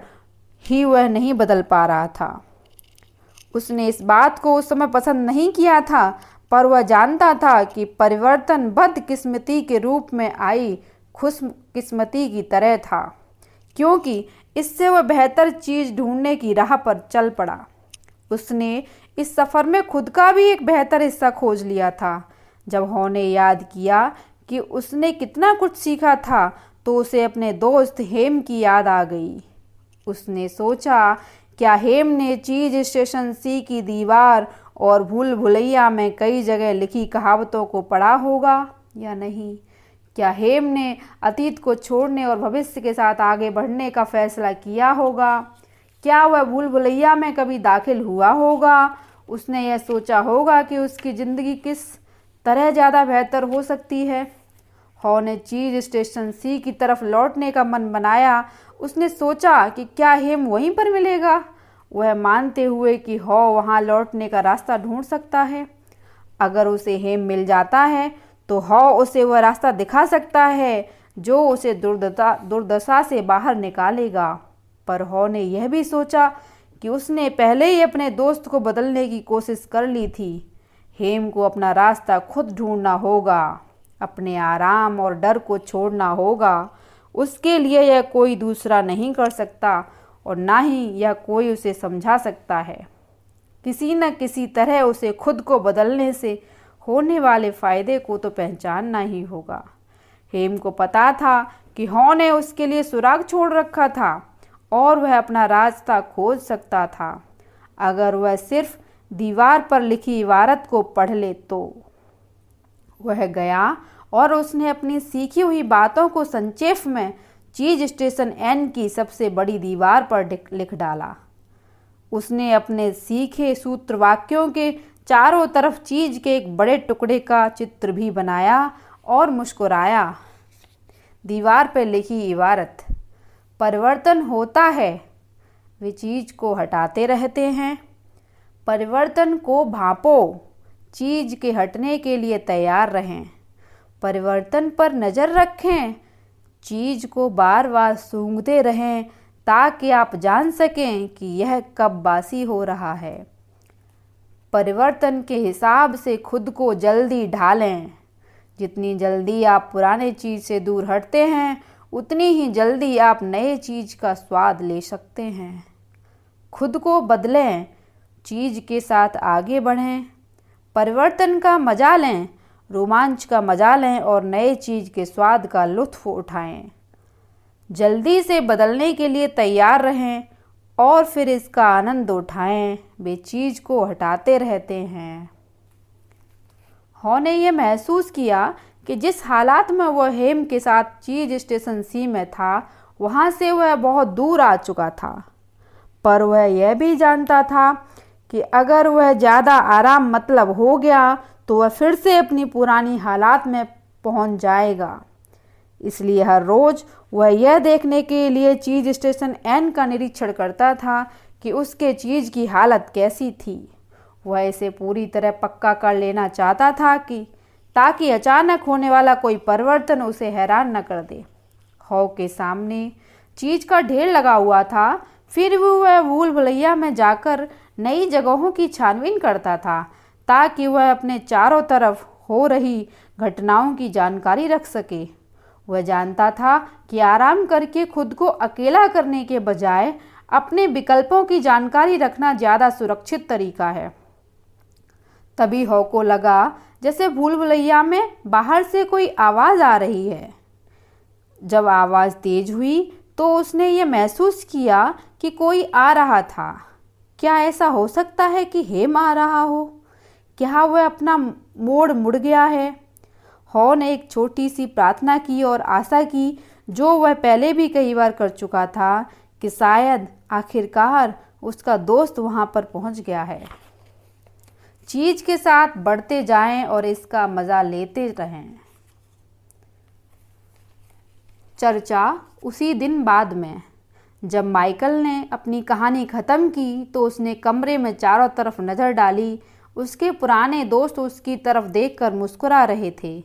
ही वह नहीं बदल पा रहा था। उसने इस बात को उस समय पसंद नहीं किया था, पर वह जानता था कि परिवर्तन बदकिस्मती के रूप में आई खुशकिस्मती की तरह था, क्योंकि इससे वह बेहतर चीज़ ढूंढने की राह पर चल पड़ा। उसने इस सफ़र में खुद का भी एक बेहतर हिस्सा खोज लिया था। जब हॉ ने याद किया कि उसने कितना कुछ सीखा था तो उसे अपने दोस्त हेम की याद आ गई। उसने सोचा, क्या हेम ने चीज़ स्टेशन सी की दीवार और भूल भुलैया में कई जगह लिखी कहावतों को पढ़ा होगा या नहीं? क्या हेम ने अतीत को छोड़ने और भविष्य के साथ आगे बढ़ने का फैसला किया होगा? क्या वह भूल भुलैया में कभी दाखिल हुआ होगा? उसने यह सोचा होगा कि उसकी ज़िंदगी किस तरह ज़्यादा बेहतर हो सकती है। हॉ ने चीज़ स्टेशन सी की तरफ लौटने का मन बनाया। उसने सोचा कि क्या हेम वहीं पर मिलेगा, वह मानते हुए कि हॉ वहां लौटने का रास्ता ढूंढ सकता है। अगर उसे हेम मिल जाता है तो हॉ उसे वह रास्ता दिखा सकता है जो उसे दुर्दशा से बाहर निकालेगा। पर हॉ ने यह भी सोचा कि उसने पहले ही अपने दोस्त को बदलने की कोशिश कर ली थी। हेम को अपना रास्ता खुद ढूंढना होगा, अपने आराम और डर को छोड़ना होगा। उसके लिए यह कोई दूसरा नहीं कर सकता और ना ही यह कोई उसे समझा सकता है। किसी न किसी तरह उसे खुद को बदलने से होने वाले फ़ायदे को तो पहचानना ही होगा। हेम को पता था कि हॉ ने उसके लिए सुराग छोड़ रखा था और वह अपना रास्ता खोज सकता था अगर वह सिर्फ दीवार पर लिखी इबारत को पढ़ ले तो। वह गया और उसने अपनी सीखी हुई बातों को संक्षेप में चीज़ स्टेशन एन की सबसे बड़ी दीवार पर लिख डाला। उसने अपने सीखे सूत्र वाक्यों के चारों तरफ चीज़ के एक बड़े टुकड़े का चित्र भी बनाया और मुस्कुराया। दीवार पर लिखी इबारत, परिवर्तन होता है, वे चीज़ को हटाते रहते हैं। परिवर्तन को भांपो, चीज़ के हटने के लिए तैयार रहें। परिवर्तन पर नज़र रखें, चीज़ को बार बार सूंघते रहें ताकि आप जान सकें कि यह कब बासी हो रहा है। परिवर्तन के हिसाब से खुद को जल्दी ढालें। जितनी जल्दी आप पुराने चीज़ से दूर हटते हैं उतनी ही जल्दी आप नए चीज़ का स्वाद ले सकते हैं। खुद को बदलें, चीज़ के साथ आगे बढ़ें, परिवर्तन का मजा लें, रोमांच का मजा लें और नए चीज़ के स्वाद का लुत्फ़ उठाएं। जल्दी से बदलने के लिए तैयार रहें और फिर इसका आनंद उठाएं। वे चीज़ को हटाते रहते हैं। हॉ ने यह महसूस किया कि जिस हालात में वह हेम के साथ चीज़ स्टेशन सी में था वहाँ से वह बहुत दूर आ चुका था, पर वह यह भी जानता था कि अगर वह ज़्यादा आराम मतलब हो गया तो वह फिर से अपनी पुरानी हालात में पहुँच जाएगा। इसलिए हर रोज़ वह यह देखने के लिए चीज़ स्टेशन एन का निरीक्षण करता था कि उसके चीज़ की हालत कैसी थी। वह इसे पूरी तरह पक्का कर लेना चाहता था कि ताकि अचानक होने वाला कोई परिवर्तन उसे हैरान न कर दे। हॉ के सामने चीज़ का ढेर लगा हुआ था, फिर भी वह भूल भुलैया में जाकर नई जगहों की छानबीन करता था ताकि वह अपने चारों तरफ हो रही घटनाओं की जानकारी रख सके। वह जानता था कि आराम करके खुद को अकेला करने के बजाय अपने विकल्पों की जानकारी रखना ज़्यादा सुरक्षित तरीका है। तभी हॉ को लगा जैसे भूल भुलैया में बाहर से कोई आवाज़ आ रही है। जब आवाज़ तेज हुई तो उसने ये महसूस किया कि कोई आ रहा था। क्या ऐसा हो सकता है कि हेम आ रहा हो? क्या वह अपना मोड़ मुड़ गया है? हॉ ने एक छोटी सी प्रार्थना की और आशा की, जो वह पहले भी कई बार कर चुका था, कि शायद आखिरकार उसका दोस्त वहां पर पहुंच गया है। चीज के साथ बढ़ते जाएं और इसका मजा लेते रहें। चर्चा उसी दिन बाद में। जब माइकल ने अपनी कहानी ख़त्म की तो उसने कमरे में चारों तरफ नज़र डाली। उसके पुराने दोस्त उसकी तरफ देखकर मुस्कुरा रहे थे।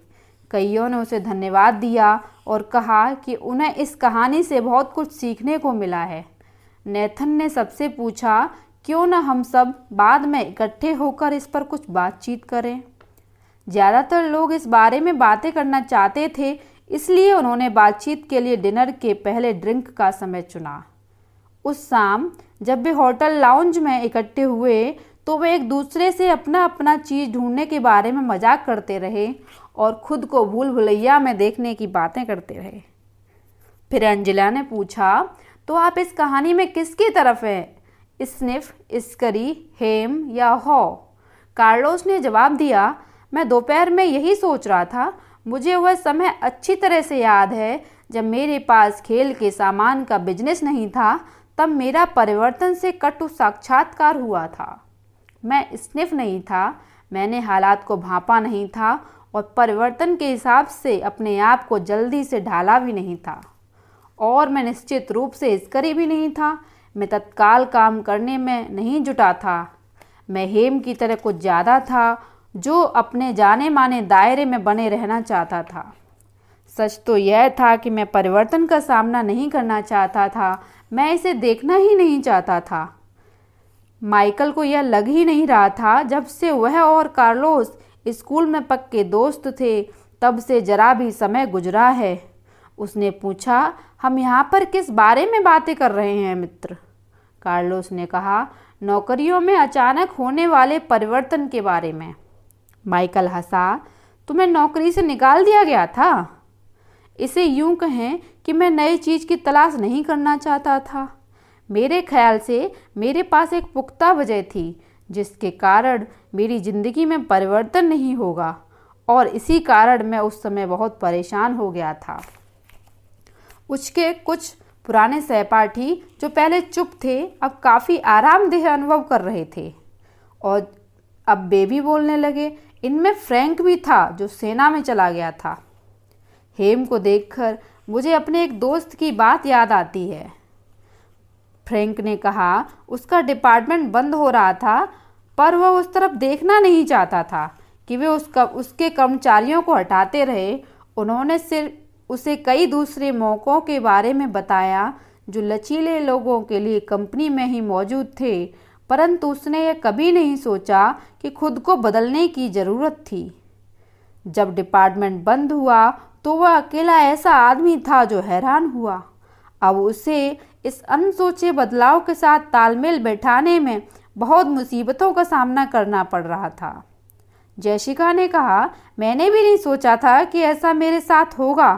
कईयों ने उसे धन्यवाद दिया और कहा कि उन्हें इस कहानी से बहुत कुछ सीखने को मिला है। नेथन ने सबसे पूछा, क्यों न हम सब बाद में इकट्ठे होकर इस पर कुछ बातचीत करें। ज़्यादातर लोग इस बारे में बातें करना चाहते थे, इसलिए उन्होंने बातचीत के लिए डिनर के पहले ड्रिंक का समय चुना। उस शाम जब वे होटल लाउंज में इकट्ठे हुए तो वे एक दूसरे से अपना अपना चीज़ ढूंढने के बारे में मजाक करते रहे और खुद को भूल भुलैया में देखने की बातें करते रहे। फिर एंजेला ने पूछा, तो आप इस कहानी में किसकी तरफ हैं? स्निफ, स्करी, हेम या हॉ? कार्लोस ने जवाब दिया, मैं दोपहर में यही सोच रहा था। मुझे वह समय अच्छी तरह से याद है जब मेरे पास खेल के सामान का बिजनेस नहीं था। तब मेरा परिवर्तन से कटु साक्षात्कार हुआ था। मैं स्निफ नहीं था, मैंने हालात को भांपा नहीं था और परिवर्तन के हिसाब से अपने आप को जल्दी से ढाला भी नहीं था। और मैं निश्चित रूप से स्करी भी नहीं था। मैं तत्काल काम करने में नहीं जुटा था। मैं हेम की तरह कुछ ज़्यादा था, जो अपने जाने माने दायरे में बने रहना चाहता था। सच तो यह था कि मैं परिवर्तन का सामना नहीं करना चाहता था, मैं इसे देखना ही नहीं चाहता था। माइकल को यह लग ही नहीं रहा था। जब से वह और कार्लोस स्कूल में पक्के दोस्त थे, तब से जरा भी समय गुजरा है। उसने पूछा, हम यहाँ पर किस बारे में बातें कर रहे हैं मित्र? कार्लोस ने कहा, नौकरियों में अचानक होने वाले परिवर्तन के बारे में। माइकल हंसा, तुम्हें नौकरी से निकाल दिया गया था? इसे यूं कहें कि मैं नई चीज़ की तलाश नहीं करना चाहता था। मेरे ख्याल से मेरे पास एक पुख्ता वजह थी जिसके कारण मेरी ज़िंदगी में परिवर्तन नहीं होगा, और इसी कारण मैं उस समय बहुत परेशान हो गया था। उसके कुछ पुराने सहपाठी जो पहले चुप थे, अब काफ़ी आरामदेह अनुभव कर रहे थे और अब वे भी बोलने लगे। इनमें फ्रैंक भी था जो सेना में चला गया था। हेम को देखकर मुझे अपने एक दोस्त की बात याद आती है। फ्रैंक ने कहा, उसका डिपार्टमेंट बंद हो रहा था, पर वह उस तरफ देखना नहीं चाहता था कि वे उसके कर्मचारियों को हटाते रहे। उन्होंने सिर्फ उसे कई दूसरे मौक़ों के बारे में बताया जो लचीले लोगों के लिए कंपनी में ही मौजूद थे, परंतु उसने यह कभी नहीं सोचा कि खुद को बदलने की ज़रूरत थी। जब डिपार्टमेंट बंद हुआ तो वह अकेला ऐसा आदमी था जो हैरान हुआ। अब उसे इस अनसोचे बदलाव के साथ तालमेल बैठाने में बहुत मुसीबतों का सामना करना पड़ रहा था। जेसिका ने कहा, मैंने भी नहीं सोचा था कि ऐसा मेरे साथ होगा,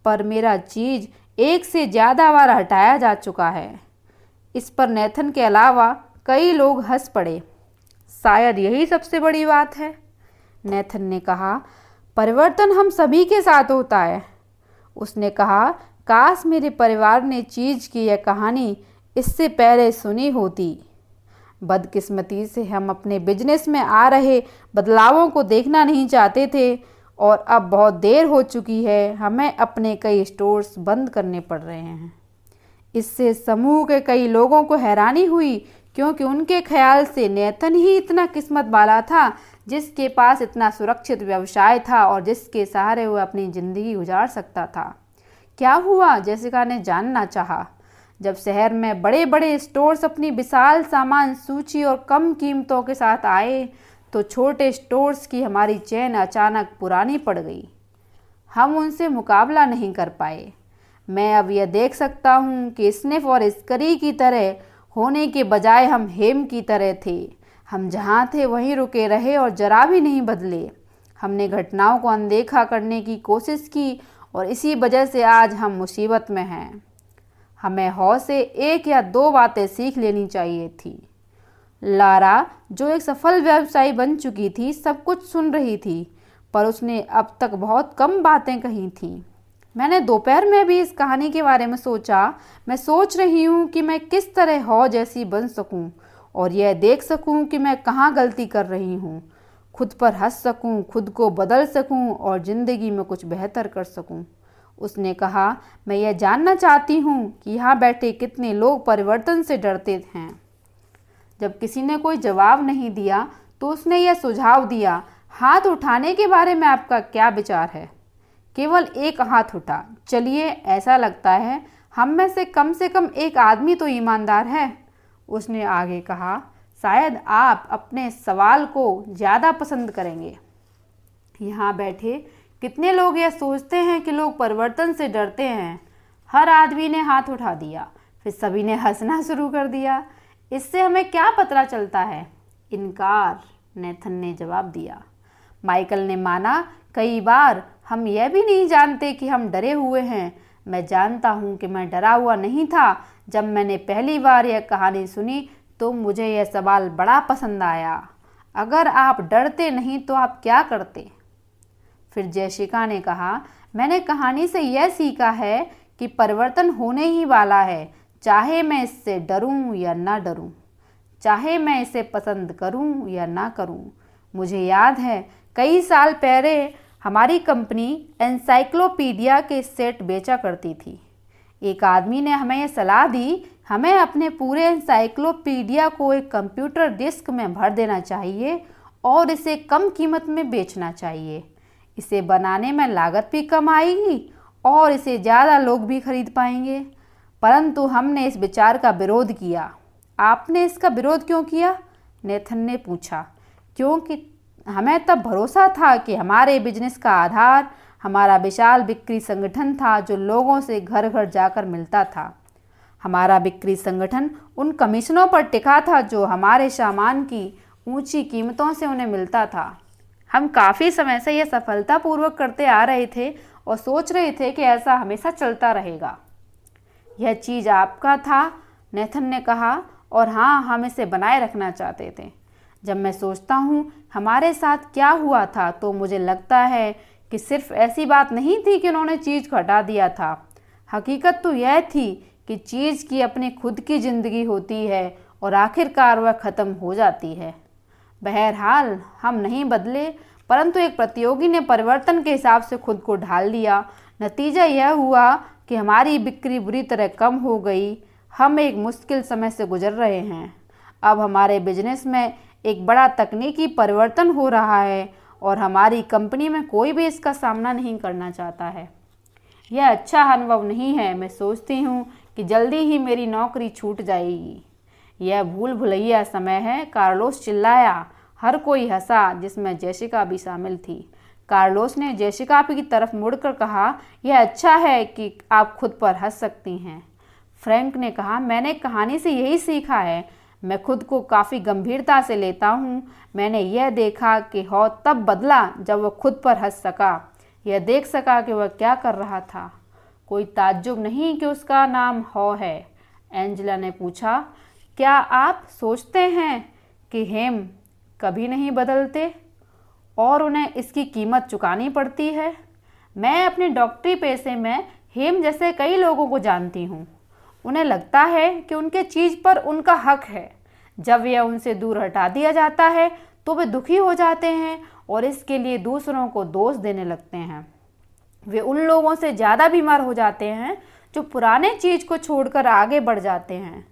पर मेरा चीज़ एक से ज़्यादा बार हटाया जा चुका है। इस पर नेथन के अलावा कई लोग हंस पड़े। शायद यही सबसे बड़ी बात है, नेथन ने कहा। परिवर्तन हम सभी के साथ होता है। उसने कहा, काश मेरे परिवार ने चीज़ की यह कहानी इससे पहले सुनी होती। बदकिस्मती से हम अपने बिजनेस में आ रहे बदलावों को देखना नहीं चाहते थे और अब बहुत देर हो चुकी है। हमें अपने कई स्टोर्स बंद करने पड़ रहे हैं। इससे समूह के कई लोगों को हैरानी हुई, क्योंकि उनके ख्याल से नेथन ही इतना किस्मत वाला था जिसके पास इतना सुरक्षित व्यवसाय था और जिसके सहारे वह अपनी ज़िंदगी गुजार सकता था। क्या हुआ? जेसिका ने जानना चाहा। जब शहर में बड़े बड़े स्टोर्स अपनी विशाल सामान सूची और कम कीमतों के साथ आए तो छोटे स्टोर्स की हमारी चेन अचानक पुरानी पड़ गई। हम उनसे मुकाबला नहीं कर पाए। मैं अब यह देख सकता हूँ कि स्निफ और स्करी की तरह होने के बजाय हम हेम की तरह थे। हम जहाँ थे वहीं रुके रहे और जरा भी नहीं बदले। हमने घटनाओं को अनदेखा करने की कोशिश की और इसी वजह से आज हम मुसीबत में हैं। हमें हॉ से एक या दो बातें सीख लेनी चाहिए थी। लारा, जो एक सफल व्यवसायी बन चुकी थी, सब कुछ सुन रही थी, पर उसने अब तक बहुत कम बातें कही थीं। मैंने दोपहर में भी इस कहानी के बारे में सोचा। मैं सोच रही हूँ कि मैं किस तरह हॉ जैसी बन सकूँ और यह देख सकूँ कि मैं कहाँ गलती कर रही हूँ, खुद पर हंस सकूँ, खुद को बदल सकूँ और ज़िंदगी में कुछ बेहतर कर सकूँ। उसने कहा, मैं यह जानना चाहती हूँ कि यहाँ बैठे कितने लोग परिवर्तन से डरते हैं। जब किसी ने कोई जवाब नहीं दिया तो उसने यह सुझाव दिया, हाथ उठाने के बारे में आपका क्या विचार है? केवल एक हाथ उठा। चलिए, ऐसा लगता है हम में से कम एक आदमी तो ईमानदार है। उसने आगे कहा, शायद आप अपने सवाल को ज़्यादा पसंद करेंगे। यहाँ बैठे कितने लोग यह सोचते हैं कि लोग परिवर्तन से डरते हैं? हर आदमी ने हाथ उठा दिया। फिर सभी ने हंसना शुरू कर दिया। इससे हमें क्या पता चलता है? इनकार, नेथन ने जवाब दिया। माइकल ने माना, कई बार हम यह भी नहीं जानते कि हम डरे हुए हैं। मैं जानता हूँ कि मैं डरा हुआ नहीं था। जब मैंने पहली बार यह कहानी सुनी तो मुझे यह सवाल बड़ा पसंद आया, अगर आप डरते नहीं तो आप क्या करते? फिर जेसिका ने कहा, मैंने कहानी से यह सीखा है कि परिवर्तन होने ही वाला है, चाहे मैं इससे डरूं या ना डरूं, चाहे मैं इसे पसंद करूं या ना करूं। मुझे याद है कई साल पहले हमारी कंपनी एनसाइक्लोपीडिया के सेट बेचा करती थी। एक आदमी ने हमें यह सलाह दी, हमें अपने पूरे एनसाइक्लोपीडिया को एक कंप्यूटर डिस्क में भर देना चाहिए और इसे कम कीमत में बेचना चाहिए। इसे बनाने में लागत भी कम आएगी और इसे ज़्यादा लोग भी खरीद पाएंगे। परंतु हमने इस विचार का विरोध किया। आपने इसका विरोध क्यों किया? नेथन ने पूछा। क्योंकि हमें तब भरोसा था कि हमारे बिजनेस का आधार हमारा विशाल बिक्री संगठन था जो लोगों से घर घर जाकर मिलता था। हमारा बिक्री संगठन उन कमीशनों पर टिका था जो हमारे सामान की ऊंची कीमतों से उन्हें मिलता था। हम काफ़ी समय से यह सफलतापूर्वक करते आ रहे थे और सोच रहे थे कि ऐसा हमेशा चलता रहेगा। यह चीज़ आपका था, नेथन ने कहा, और हाँ, हम इसे बनाए रखना चाहते थे। जब मैं सोचता हूँ हमारे साथ क्या हुआ था तो मुझे लगता है कि सिर्फ ऐसी बात नहीं थी कि उन्होंने चीज़ को हटा दिया था। हकीकत तो यह थी कि चीज़ की अपनी खुद की ज़िंदगी होती है और आखिरकार वह ख़त्म हो जाती है। बहरहाल हम नहीं बदले, परंतु एक प्रतियोगी ने परिवर्तन के हिसाब से खुद को ढाल लिया। नतीजा यह हुआ कि हमारी बिक्री बुरी तरह कम हो गई। हम एक मुश्किल समय से गुजर रहे हैं। अब हमारे बिजनेस में एक बड़ा तकनीकी परिवर्तन हो रहा है और हमारी कंपनी में कोई भी इसका सामना नहीं करना चाहता है। यह अच्छा अनुभव नहीं है। मैं सोचती हूँ कि जल्दी ही मेरी नौकरी छूट जाएगी। यह भूल भुलैया समय है, कार्लोस चिल्लाया। हर कोई हंसा, जिसमें जेसिका भी शामिल थी। कार्लोस ने जेसिका की तरफ मुड़कर कहा, यह अच्छा है कि आप खुद पर हंस सकती हैं। फ्रैंक ने कहा, मैंने कहानी से यही सीखा है। मैं खुद को काफ़ी गंभीरता से लेता हूँ। मैंने यह देखा कि हॉ तब बदला जब वह खुद पर हंस सका, यह देख सका कि वह क्या कर रहा था। कोई ताज्जुब नहीं कि उसका नाम हॉ है, एंजेला ने पूछा। क्या आप सोचते हैं कि हेम कभी नहीं बदलते और उन्हें इसकी कीमत चुकानी पड़ती है? मैं अपने डॉक्टरी पेशे में हेम जैसे कई लोगों को जानती हूँ। उन्हें लगता है कि उनके चीज़ पर उनका हक है। जब यह उनसे दूर हटा दिया जाता है तो वे दुखी हो जाते हैं और इसके लिए दूसरों को दोष देने लगते हैं। वे उन लोगों से ज़्यादा बीमार हो जाते हैं जो पुराने चीज़ को छोड़कर आगे बढ़ जाते हैं।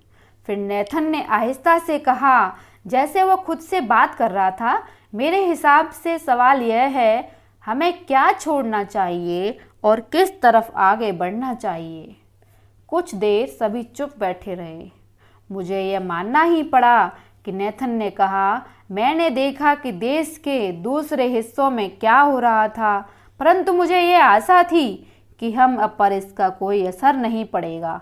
फिर नेथन ने आहिस्ता से कहा, जैसे वह खुद से बात कर रहा था, मेरे हिसाब से सवाल यह है, हमें क्या छोड़ना चाहिए और किस तरफ आगे बढ़ना चाहिए। कुछ देर सभी चुप बैठे रहे। मुझे यह मानना ही पड़ा कि नेथन ने कहा, मैंने देखा कि देश के दूसरे हिस्सों में क्या हो रहा था, परंतु मुझे यह आशा थी कि हम पर इसका कोई असर नहीं पड़ेगा।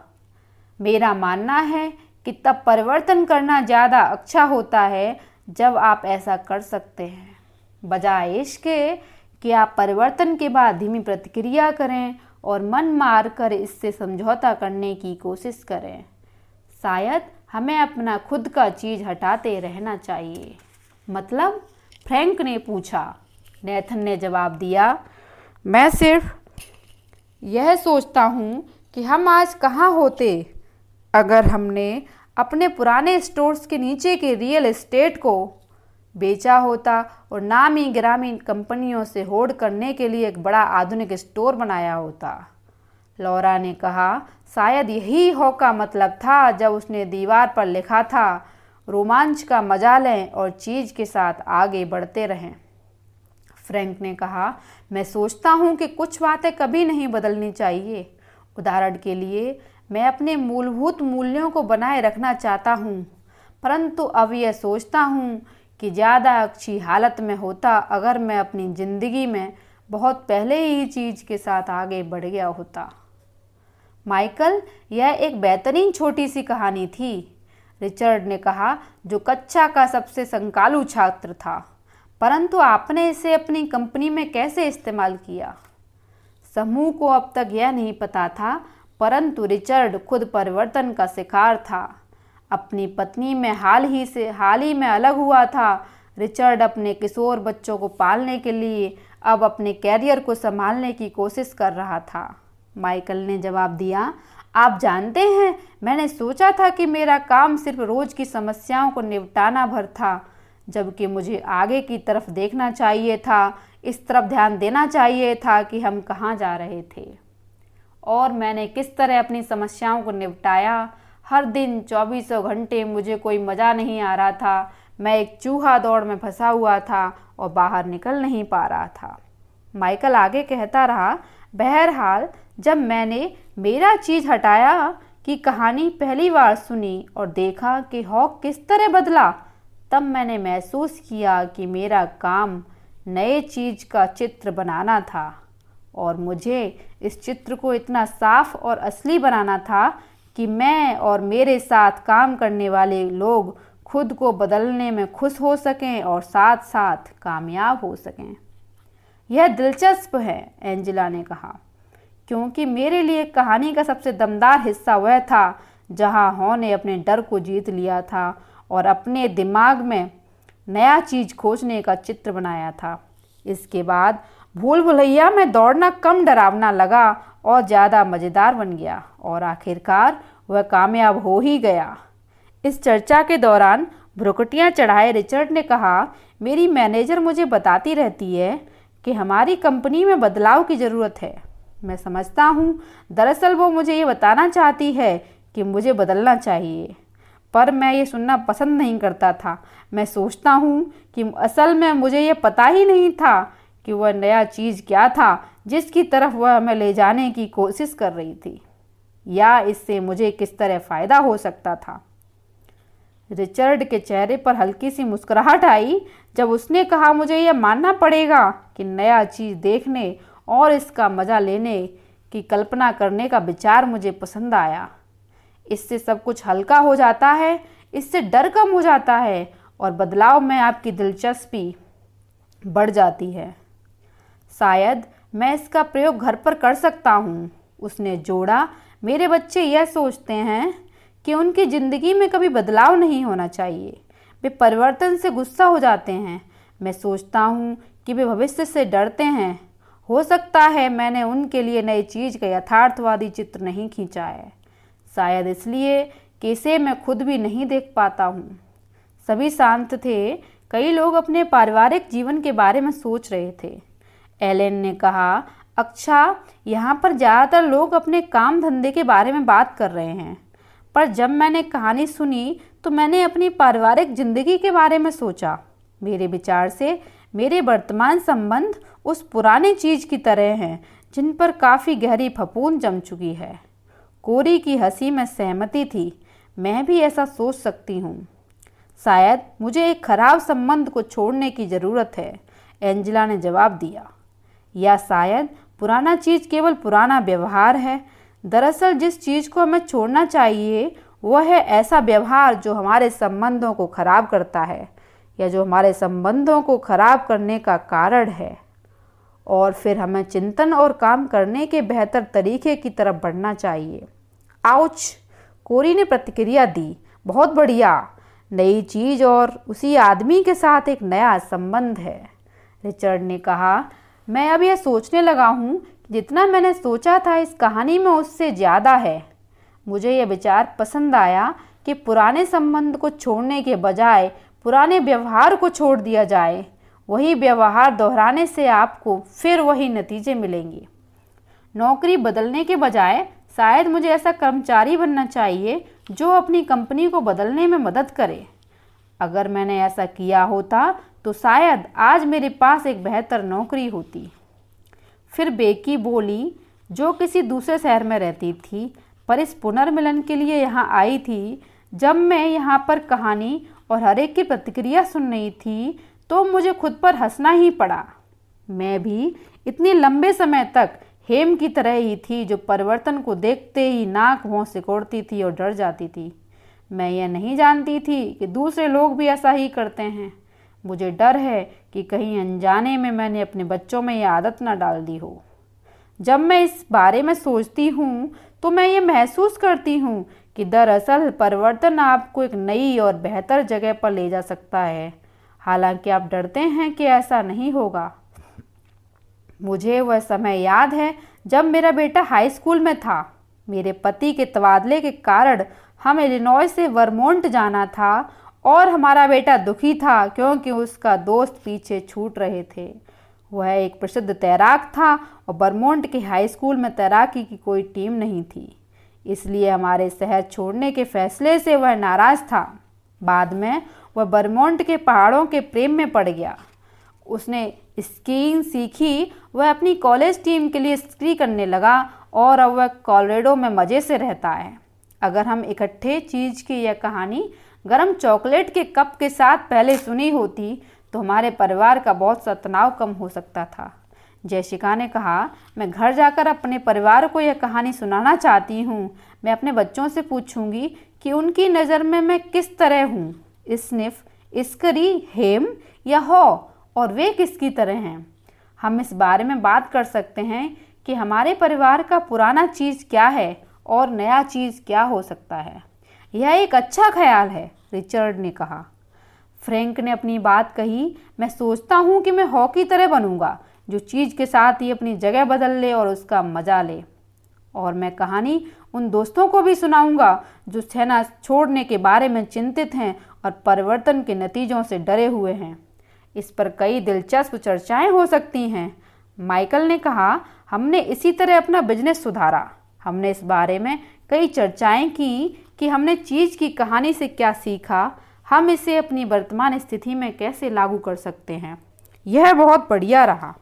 मेरा मानना है कि तब परिवर्तन करना ज़्यादा अच्छा होता है जब आप ऐसा कर सकते हैं, बजाय इसके कि आप परिवर्तन के बाद धीमी प्रतिक्रिया करें और मन मार कर इससे समझौता करने की कोशिश करें। शायद हमें अपना खुद का चीज़ हटाते रहना चाहिए। मतलब? फ्रैंक ने पूछा। नेथन ने जवाब दिया, मैं सिर्फ यह सोचता हूँ कि हम आज कहाँ होते अगर हमने अपने पुराने स्टोर्स के नीचे के रियल एस्टेट को बेचा होता और नामी गिरामी कंपनियों से होड़ करने के लिए एक बड़ा आधुनिक स्टोर बनाया होता। लौरा ने कहा, शायद यही हॉ का मतलब था जब उसने दीवार पर लिखा था, रोमांच का मजा लें और चीज़ के साथ आगे बढ़ते रहें। फ्रैंक ने कहा, मैं सोचता हूँ कि कुछ बातें कभी नहीं बदलनी चाहिए। उदाहरण के लिए, मैं अपने मूलभूत मूल्यों को बनाए रखना चाहता हूँ, परंतु अब यह सोचता हूँ कि ज़्यादा अच्छी हालत में होता अगर मैं अपनी ज़िंदगी में बहुत पहले ही चीज़ के साथ आगे बढ़ गया होता। माइकल, यह एक बेहतरीन छोटी सी कहानी थी, रिचर्ड ने कहा, जो कक्षा का सबसे संकालू छात्र था, परंतु आपने इसे अपनी कंपनी में कैसे इस्तेमाल किया? समूह को अब तक यह नहीं पता था, परंतु रिचर्ड खुद परिवर्तन का शिकार था। अपनी पत्नी में हाल ही में अलग हुआ था। रिचर्ड अपने किशोर बच्चों को पालने के लिए अब अपने कैरियर को संभालने की कोशिश कर रहा था। माइकल ने जवाब दिया, आप जानते हैं, मैंने सोचा था कि मेरा काम सिर्फ रोज की समस्याओं को निपटाना भर था, जबकि मुझे आगे की तरफ देखना चाहिए था, इस तरफ ध्यान देना चाहिए था कि हम कहाँ जा रहे थे और मैंने किस तरह अपनी समस्याओं को निपटाया। हर दिन 24 घंटे मुझे कोई मज़ा नहीं आ रहा था। मैं एक चूहा दौड़ में फंसा हुआ था और बाहर निकल नहीं पा रहा था। माइकल आगे कहता रहा, बहरहाल जब मैंने मेरा चीज़ हटाया की कहानी पहली बार सुनी और देखा कि हॉक किस तरह बदला, तब मैंने महसूस किया कि मेरा काम नए चीज़ का चित्र बनाना था और मुझे इस चित्र को इतना साफ और असली बनाना था कि मैं और मेरे साथ काम करने वाले लोग खुद को बदलने में खुश हो सकें और साथ साथ कामयाब हो सकें। यह दिलचस्प है, एंजेला ने कहा, क्योंकि मेरे लिए कहानी का सबसे दमदार हिस्सा वह था जहां हॉ ने अपने डर को जीत लिया था और अपने दिमाग में नया चीज़ खोजने का चित्र बनाया था। इसके बाद भूल भुलैया में दौड़ना कम डरावना लगा और ज़्यादा मज़ेदार बन गया और आखिरकार वह कामयाब हो ही गया। इस चर्चा के दौरान भ्रुकुटियाँ चढ़ाए रिचर्ड ने कहा, मेरी मैनेजर मुझे बताती रहती है कि हमारी कंपनी में बदलाव की ज़रूरत है। मैं समझता हूँ, दरअसल वो मुझे ये बताना चाहती है कि मुझे बदलना चाहिए, पर मैं ये सुनना पसंद नहीं करता था। मैं सोचता हूँ कि असल में मुझे ये पता ही नहीं था कि वह नया चीज़ क्या था जिसकी तरफ वह हमें ले जाने की कोशिश कर रही थी, या इससे मुझे किस तरह फ़ायदा हो सकता था। रिचर्ड के चेहरे पर हल्की सी मुस्कुराहट आई जब उसने कहा, मुझे यह मानना पड़ेगा कि नया चीज़ देखने और इसका मज़ा लेने की कल्पना करने का विचार मुझे पसंद आया। इससे सब कुछ हल्का हो जाता है, इससे डर कम हो जाता है और बदलाव में आपकी दिलचस्पी बढ़ जाती है। शायद मैं इसका प्रयोग घर पर कर सकता हूँ, उसने जोड़ा। मेरे बच्चे यह सोचते हैं कि उनकी ज़िंदगी में कभी बदलाव नहीं होना चाहिए। वे परिवर्तन से गुस्सा हो जाते हैं। मैं सोचता हूँ कि वे भविष्य से डरते हैं। हो सकता है मैंने उनके लिए नई चीज़ का यथार्थवादी चित्र नहीं खींचा है, शायद इसलिए कि इसे मैं खुद भी नहीं देख पाता हूँ। सभी शांत थे। कई लोग अपने पारिवारिक जीवन के बारे में सोच रहे थे। एलेन ने कहा, अच्छा, यहाँ पर ज़्यादातर लोग अपने काम धंधे के बारे में बात कर रहे हैं, पर जब मैंने कहानी सुनी तो मैंने अपनी पारिवारिक ज़िंदगी के बारे में सोचा। मेरे विचार से मेरे वर्तमान संबंध उस पुरानी चीज़ की तरह हैं जिन पर काफ़ी गहरी फफूंद जम चुकी है। कोरी की हंसी में सहमति थी। मैं भी ऐसा सोच सकती हूँ। शायद मुझे एक खराब संबंध को छोड़ने की ज़रूरत है, एंजेला ने जवाब दिया, या शायद पुराना चीज़ केवल पुराना व्यवहार है। दरअसल जिस चीज़ को हमें छोड़ना चाहिए वह है ऐसा व्यवहार जो हमारे संबंधों को खराब करता है या जो हमारे संबंधों को खराब करने का कारण है, और फिर हमें चिंतन और काम करने के बेहतर तरीके की तरफ बढ़ना चाहिए। आउच, कोरी ने प्रतिक्रिया दी, बहुत बढ़िया, नई चीज़ और उसी आदमी के साथ एक नया संबंध है। रिचर्ड ने कहा, मैं अब यह सोचने लगा हूँ कि जितना मैंने सोचा था इस कहानी में उससे ज़्यादा है। मुझे यह विचार पसंद आया कि पुराने संबंध को छोड़ने के बजाय पुराने व्यवहार को छोड़ दिया जाए। वही व्यवहार दोहराने से आपको फिर वही नतीजे मिलेंगे। नौकरी बदलने के बजाय शायद मुझे ऐसा कर्मचारी बनना चाहिए जो अपनी कंपनी को बदलने में मदद करे। अगर मैंने ऐसा किया होता तो शायद आज मेरे पास एक बेहतर नौकरी होती। फिर बेकी बोली, जो किसी दूसरे शहर में रहती थी पर इस पुनर्मिलन के लिए यहाँ आई थी। जब मैं यहाँ पर कहानी और हर एक की प्रतिक्रिया सुन रही थी तो मुझे खुद पर हंसना ही पड़ा। मैं भी इतने लंबे समय तक हेम की तरह ही थी, जो परिवर्तन को देखते ही नाक भौं सिकोड़ती थी और डर जाती थी। मैं यह नहीं जानती थी कि दूसरे लोग भी ऐसा ही करते हैं। मुझे डर है कि कहीं अनजाने में मैंने अपने बच्चों में यह आदत न डाल दी हो। जब मैं इस बारे में सोचती हूँ तो मैं ये महसूस करती हूँ कि दरअसल परिवर्तन आपको एक नई और बेहतर जगह पर ले जा सकता है, हालांकि आप डरते हैं कि ऐसा नहीं होगा। मुझे वह समय याद है जब मेरा बेटा हाई स्कूल में था। मेरे पति के तबादले के कारण हम इलिनॉय से वर्मोंट जाना था और हमारा बेटा दुखी था क्योंकि उसका दोस्त पीछे छूट रहे थे। वह एक प्रसिद्ध तैराक था और वर्मोंट के हाई स्कूल में तैराकी की कोई टीम नहीं थी, इसलिए हमारे शहर छोड़ने के फैसले से वह नाराज़ था। बाद में वह वर्मोंट के पहाड़ों के प्रेम में पड़ गया। उसने स्कीइंग सीखी, वह अपनी कॉलेज टीम के लिए स्की करने लगा और अब वह कोलोराडो में मज़े से रहता है। अगर हम इकट्ठे चीज़ की यह कहानी गरम चॉकलेट के कप के साथ पहले सुनी होती तो हमारे परिवार का बहुत सा तनाव कम हो सकता था। जैसिका ने कहा, मैं घर जाकर अपने परिवार को यह कहानी सुनाना चाहती हूँ। मैं अपने बच्चों से पूछूंगी कि उनकी नज़र में मैं किस तरह हूँ, स्निफ, स्करी, हेम या हॉ, और वे किसकी तरह हैं। हम इस बारे में बात कर सकते हैं कि हमारे परिवार का पुराना चीज़ क्या है और नया चीज़ क्या हो सकता है। यह एक अच्छा ख्याल है, रिचर्ड ने कहा। फ्रैंक ने अपनी बात कही, मैं सोचता हूँ कि मैं हॉ की तरह बनूंगा, जो चीज़ के साथ ही अपनी जगह बदल ले और उसका मजा ले। और मैं कहानी उन दोस्तों को भी सुनाऊंगा जो सेना छोड़ने के बारे में चिंतित हैं और परिवर्तन के नतीजों से डरे हुए हैं। इस पर कई दिलचस्प चर्चाएं हो सकती हैं। माइकल ने कहा, हमने इसी तरह अपना बिजनेस सुधारा। हमने इस बारे में कई चर्चाएं की कि हमने चीज़ की कहानी से क्या सीखा, हम इसे अपनी वर्तमान स्थिति में कैसे लागू कर सकते हैं। यह बहुत बढ़िया रहा।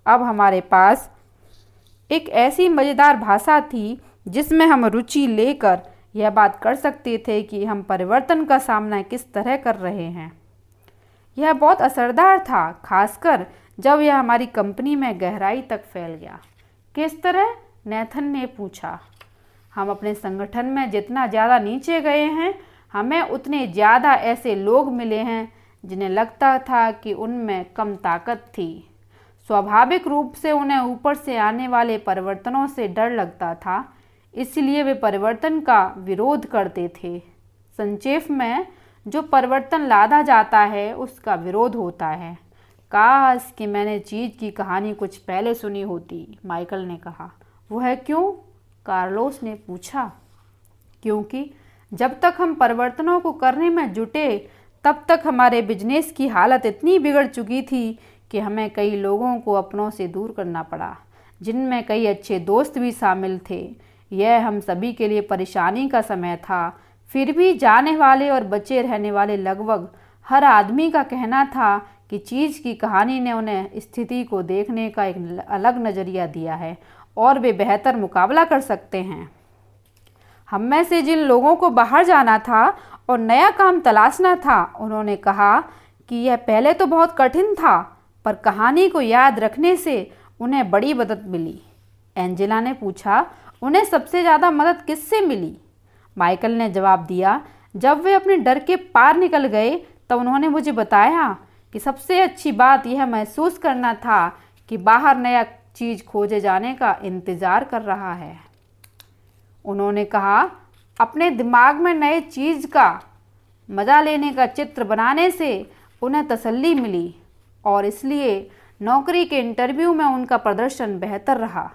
अब हमारे पास एक ऐसी मज़ेदार भाषा थी जिसमें हम रुचि लेकर यह बात कर सकते थे कि हम परिवर्तन का सामना किस तरह कर रहे हैं। यह बहुत असरदार था, खासकर जब यह हमारी कंपनी में गहराई तक फैल गया। किस तरह? नेथन ने पूछा। हम अपने संगठन में जितना ज़्यादा नीचे गए हैं, हमें उतने ज़्यादा ऐसे लोग मिले हैं जिन्हें लगता था कि उनमें कम ताकत थी। स्वाभाविक रूप से उन्हें ऊपर से आने वाले परिवर्तनों से डर लगता था, इसलिए वे परिवर्तन का विरोध करते थे। संक्षेप में, जो परिवर्तन लादा जाता है उसका विरोध होता है। काश कि मैंने चीज़ की कहानी कुछ पहले सुनी होती, माइकल ने कहा। वह क्यों? कार्लोस ने पूछा। क्योंकि जब तक हम परिवर्तनों को करने में जुटे तब तक हमारे बिजनेस की हालत इतनी बिगड़ चुकी थी कि हमें कई लोगों को अपनों से दूर करना पड़ा, जिनमें कई अच्छे दोस्त भी शामिल थे। यह हम सभी के लिए परेशानी का समय था। फिर भी जाने वाले और बचे रहने वाले लगभग हर आदमी का कहना था कि चीज़ की कहानी ने उन्हें स्थिति को देखने का एक अलग नज़रिया दिया है और वे बेहतर मुकाबला कर सकते हैं। हम में से जिन लोगों को बाहर जाना था और नया काम तलाशना था, उन्होंने कहा कि यह पहले तो बहुत कठिन था, पर कहानी को याद रखने से उन्हें बड़ी मदद मिली। एंजेला ने पूछा, उन्हें सबसे ज़्यादा मदद किससे मिली? माइकल ने जवाब दिया, जब वे अपने डर के पार निकल गए तब उन्होंने मुझे बताया कि सबसे अच्छी बात यह महसूस करना था कि बाहर नया चीज़ खोजे जाने का इंतज़ार कर रहा है। उन्होंने कहा, अपने दिमाग में नए चीज़ का मज़ा लेने का चित्र बनाने से उन्हें तसल्ली मिली और इसलिए नौकरी के इंटरव्यू में उनका प्रदर्शन बेहतर रहा।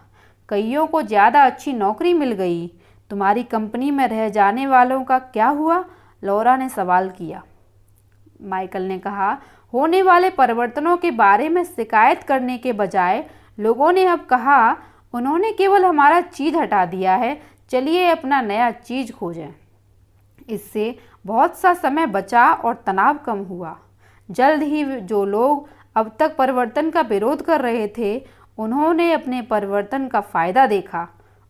कईयों को ज़्यादा अच्छी नौकरी मिल गई। तुम्हारी कंपनी में रह जाने वालों का क्या हुआ? लौरा ने सवाल किया। माइकल ने कहा, होने वाले परिवर्तनों के बारे में शिकायत करने के बजाय लोगों ने अब कहा, उन्होंने केवल हमारा चीज़ हटा दिया है, चलिए अपना नया चीज़ खोजें। इससे बहुत सा समय बचा और तनाव कम हुआ। जल्द ही जो लोग अब तक परिवर्तन का विरोध कर रहे थे, उन्होंने अपने परिवर्तन का फ़ायदा देखा।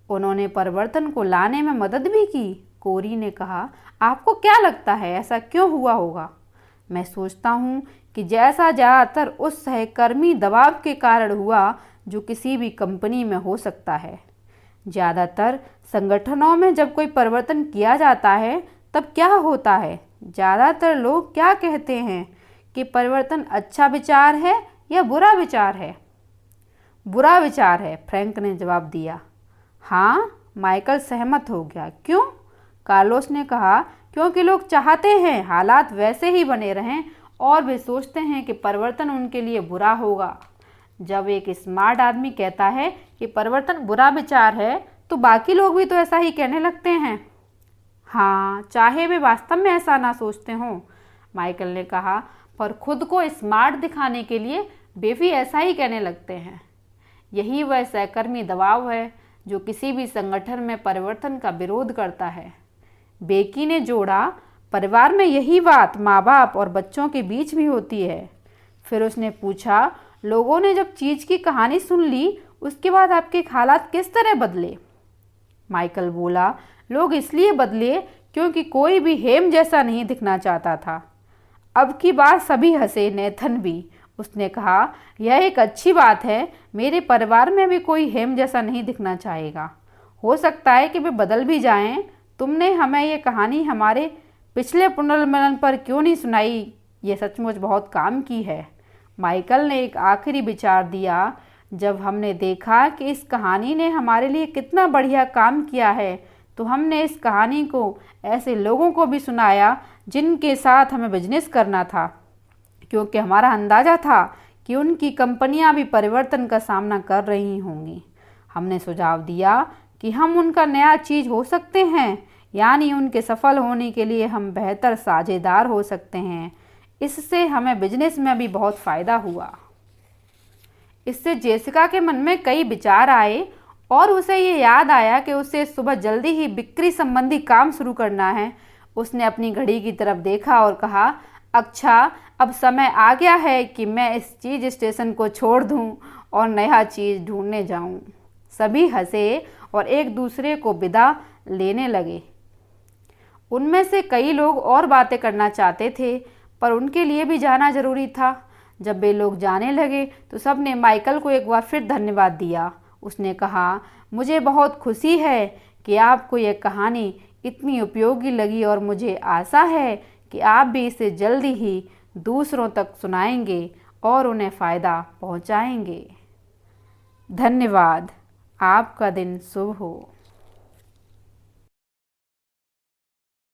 उन्होंने परिवर्तन को लाने में मदद भी की। कोरी ने कहा, आपको क्या लगता है ऐसा क्यों हुआ होगा? मैं सोचता हूँ कि जैसा ज़्यादातर उस सहकर्मी दबाव के कारण हुआ जो किसी भी कंपनी में हो सकता है। ज़्यादातर संगठनों में जब कोई परिवर्तन किया जाता है तब क्या होता है? ज़्यादातर लोग क्या कहते हैं कि परिवर्तन अच्छा विचार है या बुरा विचार है? बुरा विचार है, फ्रैंक ने जवाब दिया। हाँ, माइकल सहमत हो गया। क्यों? कार्लोस ने कहा, क्योंकि लोग चाहते हैं हालात वैसे ही बने रहें और वे सोचते हैं कि परिवर्तन उनके लिए बुरा होगा। जब एक स्मार्ट आदमी कहता है कि परिवर्तन बुरा विचार है तो बाकी लोग भी तो ऐसा ही कहने लगते हैं। हाँ, चाहे वे वास्तव में ऐसा ना सोचते हों, माइकल ने कहा, पर खुद को स्मार्ट दिखाने के लिए वे भी ऐसा ही कहने लगते हैं। यही वह सहकर्मी दबाव है जो किसी भी संगठन में परिवर्तन का विरोध करता है। बेकी ने जोड़ा, परिवार में यही बात माँ बाप और बच्चों के बीच भी होती है। फिर उसने पूछा, लोगों ने जब चीज़ की कहानी सुन ली उसके बाद आपके हालात किस तरह बदले? माइकल बोला, लोग इसलिए बदले क्योंकि कोई भी हेम जैसा नहीं दिखना चाहता था। अब की बात सभी हंसे, नेथन भी। उसने कहा, यह एक अच्छी बात है, मेरे परिवार में भी कोई हेम जैसा नहीं दिखना चाहेगा। हो सकता है कि वे बदल भी जाएं। तुमने हमें ये कहानी हमारे पिछले पुनर्मिलन पर क्यों नहीं सुनाई? ये सचमुच बहुत काम की है। माइकल ने एक आखिरी विचार दिया। जब हमने देखा कि इस कहानी ने हमारे लिए कितना बढ़िया काम किया है तो हमने इस कहानी को ऐसे लोगों को भी सुनाया जिनके साथ हमें बिजनेस करना था, क्योंकि हमारा अंदाज़ा था कि उनकी कंपनियां भी परिवर्तन का सामना कर रही होंगी। हमने सुझाव दिया कि हम उनका नया चीज़ हो सकते हैं, यानी उनके सफल होने के लिए हम बेहतर साझेदार हो सकते हैं। इससे हमें बिजनेस में भी बहुत फ़ायदा हुआ। इससे जेसिका के मन में कई विचार आए और उसे ये याद आया कि उसे सुबह जल्दी ही बिक्री संबंधी काम शुरू करना है। उसने अपनी घड़ी की तरफ देखा और कहा, अच्छा, अब समय आ गया है कि मैं इस चीज़ स्टेशन को छोड़ दूं और नया चीज़ ढूंढने जाऊं। सभी हंसे और एक दूसरे को विदा लेने लगे। उनमें से कई लोग और बातें करना चाहते थे, पर उनके लिए भी जाना जरूरी था। जब वे लोग जाने लगे तो सब ने माइकल को एक बार फिर धन्यवाद दिया। उसने कहा, मुझे बहुत खुशी है कि आपको यह कहानी इतनी उपयोगी लगी और मुझे आशा है कि आप भी इसे जल्दी ही दूसरों तक सुनाएंगे और उन्हें फ़ायदा पहुंचाएंगे। धन्यवाद। आपका दिन शुभ हो।